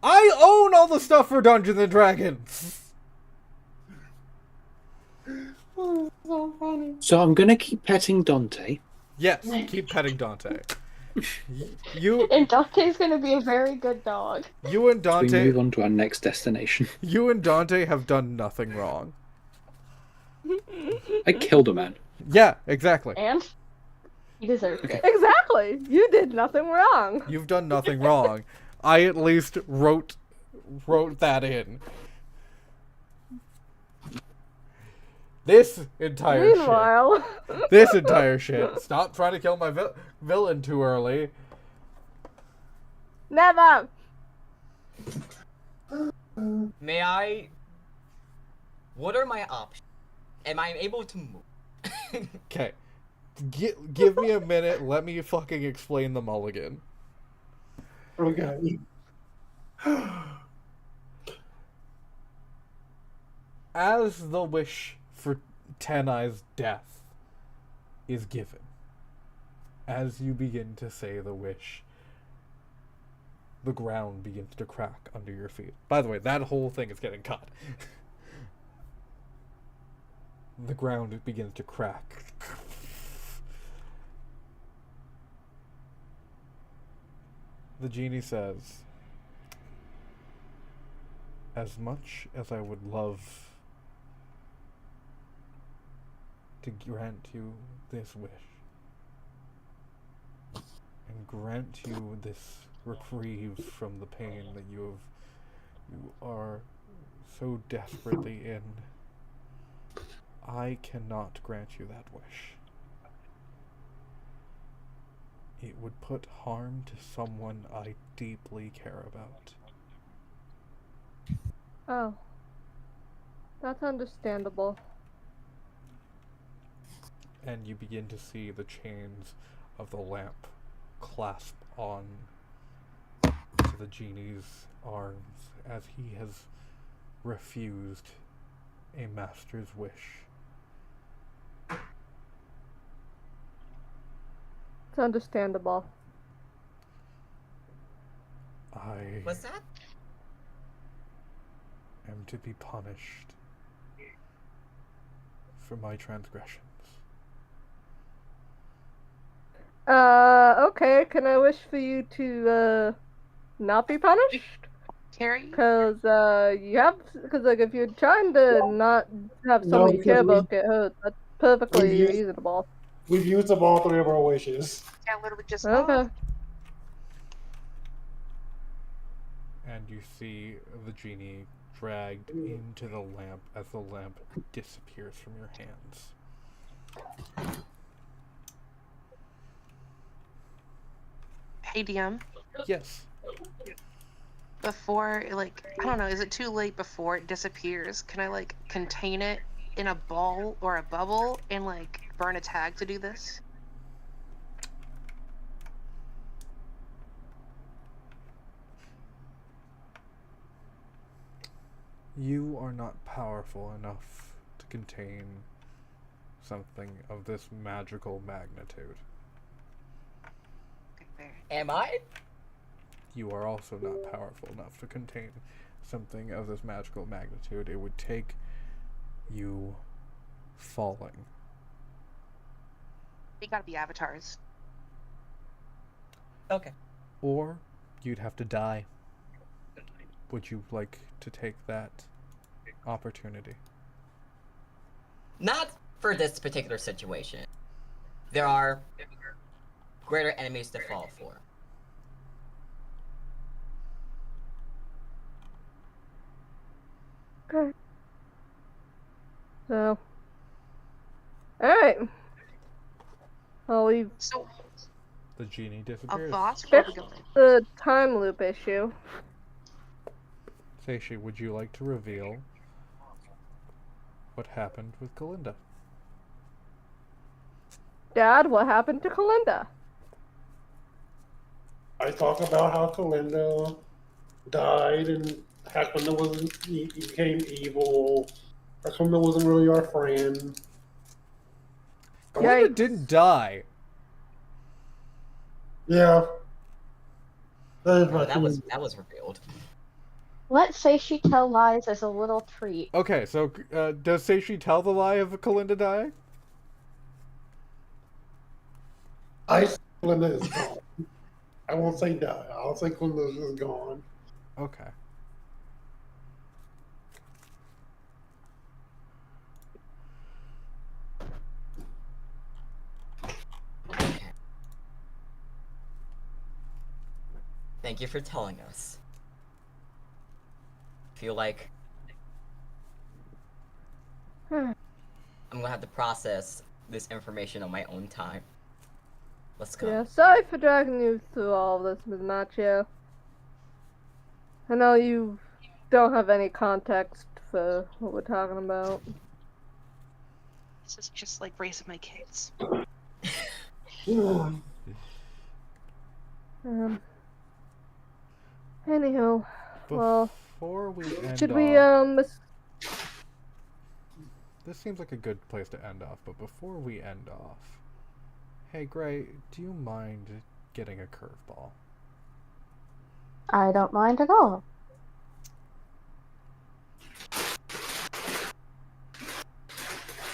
I own all the stuff for Dungeons and Dragons. So funny. So I'm gonna keep petting Dante. Yes, keep petting Dante. You And Dante's gonna be a very good dog. and We Dante move on to our next destination. you and Dante have done nothing wrong. I killed a man. Yeah, exactly. And he deserves it. Exactly. You did nothing wrong. You've done nothing wrong. I at least wrote that in. This entire shit. Meanwhile, This entire shit. Stop trying to kill my villain too early. never. May I? What are my options? Am I able to move? Okay. Give me a minute. Let me fucking explain the mulligan. Okay. As the wish for Ten Eyes' death is given, as you begin to say the wish, the ground begins to crack under your feet. By the way, that whole thing is getting cut. The ground begins to crack. The genie says, as much as I would love to grant you this wish and grant you this reprieve from the pain that you are so desperately in, I cannot grant you that wish. It would put harm to someone I deeply care about. Oh. That's understandable. And you begin to see the chains of the lamp clasp on to the genie's arms as he has refused a master's wish. It's understandable. I What's that? am to be punished for my transgressions. Okay, can I wish for you to, not be punished? Terry? Because, like, if you're trying to not have someone you care because about get hurt, that's perfectly we- reasonable. We've used up all 3 of our wishes. Yeah, literally just. Okay. And you see the genie dragged into the lamp as the lamp disappears from your hands. Hey, DM. Yes. Before, like, I don't know, is it too late before it disappears? Can I, like, contain it in a ball or a bubble and, like, burn a tag to do this? You are not powerful enough to contain something of this magical magnitude. Okay, fair. Am I? You are also not powerful enough to contain something of this magical magnitude. It would take you falling. They gotta be avatars. Okay. Or you'd have to die. Would you like to take that opportunity? Not for this particular situation. There are greater enemies to fall for. Okay. So. Alright. I'll leave So, The genie a disappears. boss? Where are we going? the time loop issue. Seishi, would you like to reveal what happened with Kalinda? Dad, what happened to Kalinda? I talk about how Kalinda died and how Kalinda became evil. How Kalinda wasn't really our friend. Kalinda Yikes. didn't die. Yeah. That is Oh, my that was revealed. Let's say she tell lies as a little treat. Okay, so does Seishi tell the lie of Kalinda dying? I say Kalinda is gone. I won't say die. I'll say Kalinda is gone. Okay. Okay. Thank you for telling us. Feel like I'm gonna have to process this information on my own time. Let's go. Yeah, sorry for dragging you through all of this, Ms. Machio. I know you don't have any context for what we're talking about. This is just like raising my kids. Anyhow, well, Before we end should off, we this seems like a good place to end off, but before we end off, hey Gray, do you mind getting a curveball? I don't mind at all.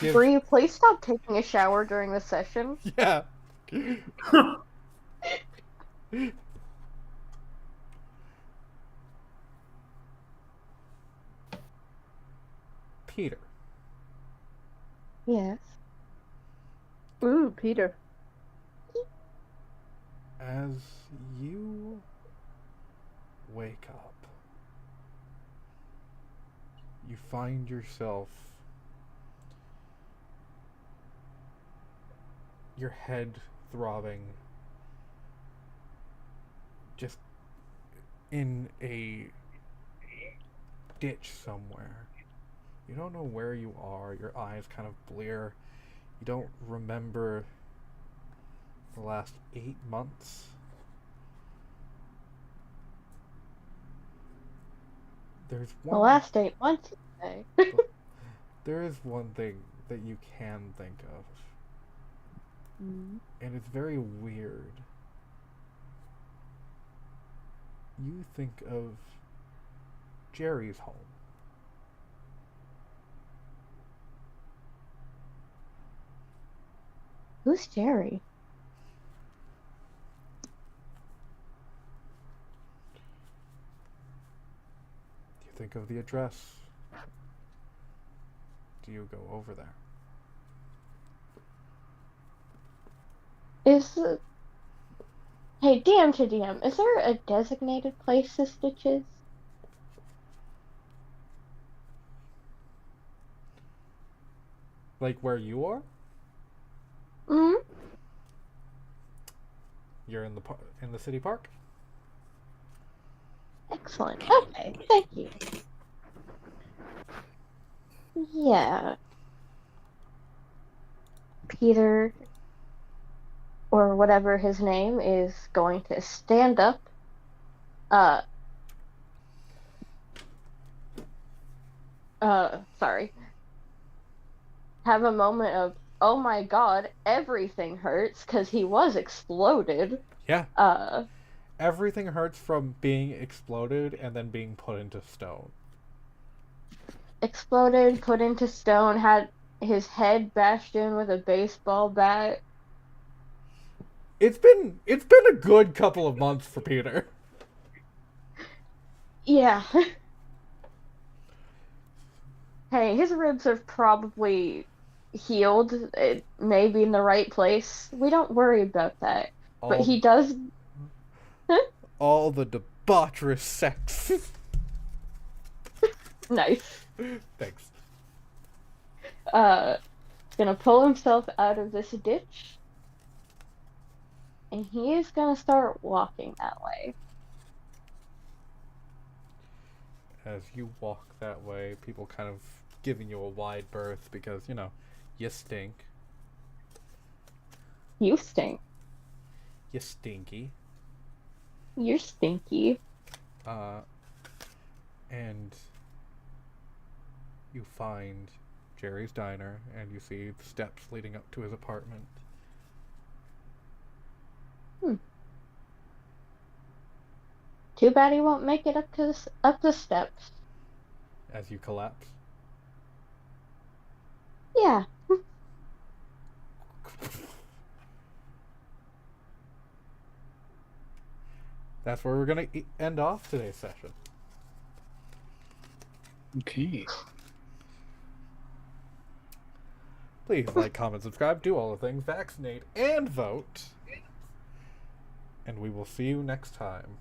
Bree, please stop taking a shower during the session. Yeah. Peter. Yes. Ooh, Peter. As you wake up, you find yourself, your head throbbing, just in a ditch somewhere. You don't know where you are, your eyes kind of blear. You don't remember the last 8 months. There's one. The last 8 months, you say. There is one thing that you can think of, and it's very weird. You think of Jerry's home. Who's Jerry? You think of the address. Do you go over there? Hey, DM to DM, is there a designated place to Stitches? Like where you are? Hmm? You're in the city park? Excellent. Okay, thank you. Yeah. Peter, or whatever his name, is going to stand up. Sorry. Have a moment of, oh my god, everything hurts, because he was exploded. Yeah. Everything hurts from being exploded and then being put into stone. Exploded, put into stone, had his head bashed in with a baseball bat. It's been a good couple of months for Peter. Yeah. Hey, his ribs are probably healed. It may be in the right place. We don't worry about that. But he does... All the debaucherous sex. Nice. Thanks. Gonna pull himself out of this ditch. And he is gonna start walking that way. As you walk that way, people kind of giving you a wide berth because, you know, you stink. You stink. You stinky. You're stinky. And you find Jerry's diner, and you see the steps leading up to his apartment. Too bad he won't make it up the steps. As you collapse. Yeah. That's where we're gonna end off today's session. Okay. Please like, comment, subscribe, do all the things, vaccinate, and vote. And we will see you next time.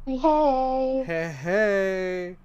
Hey. Hey, hey.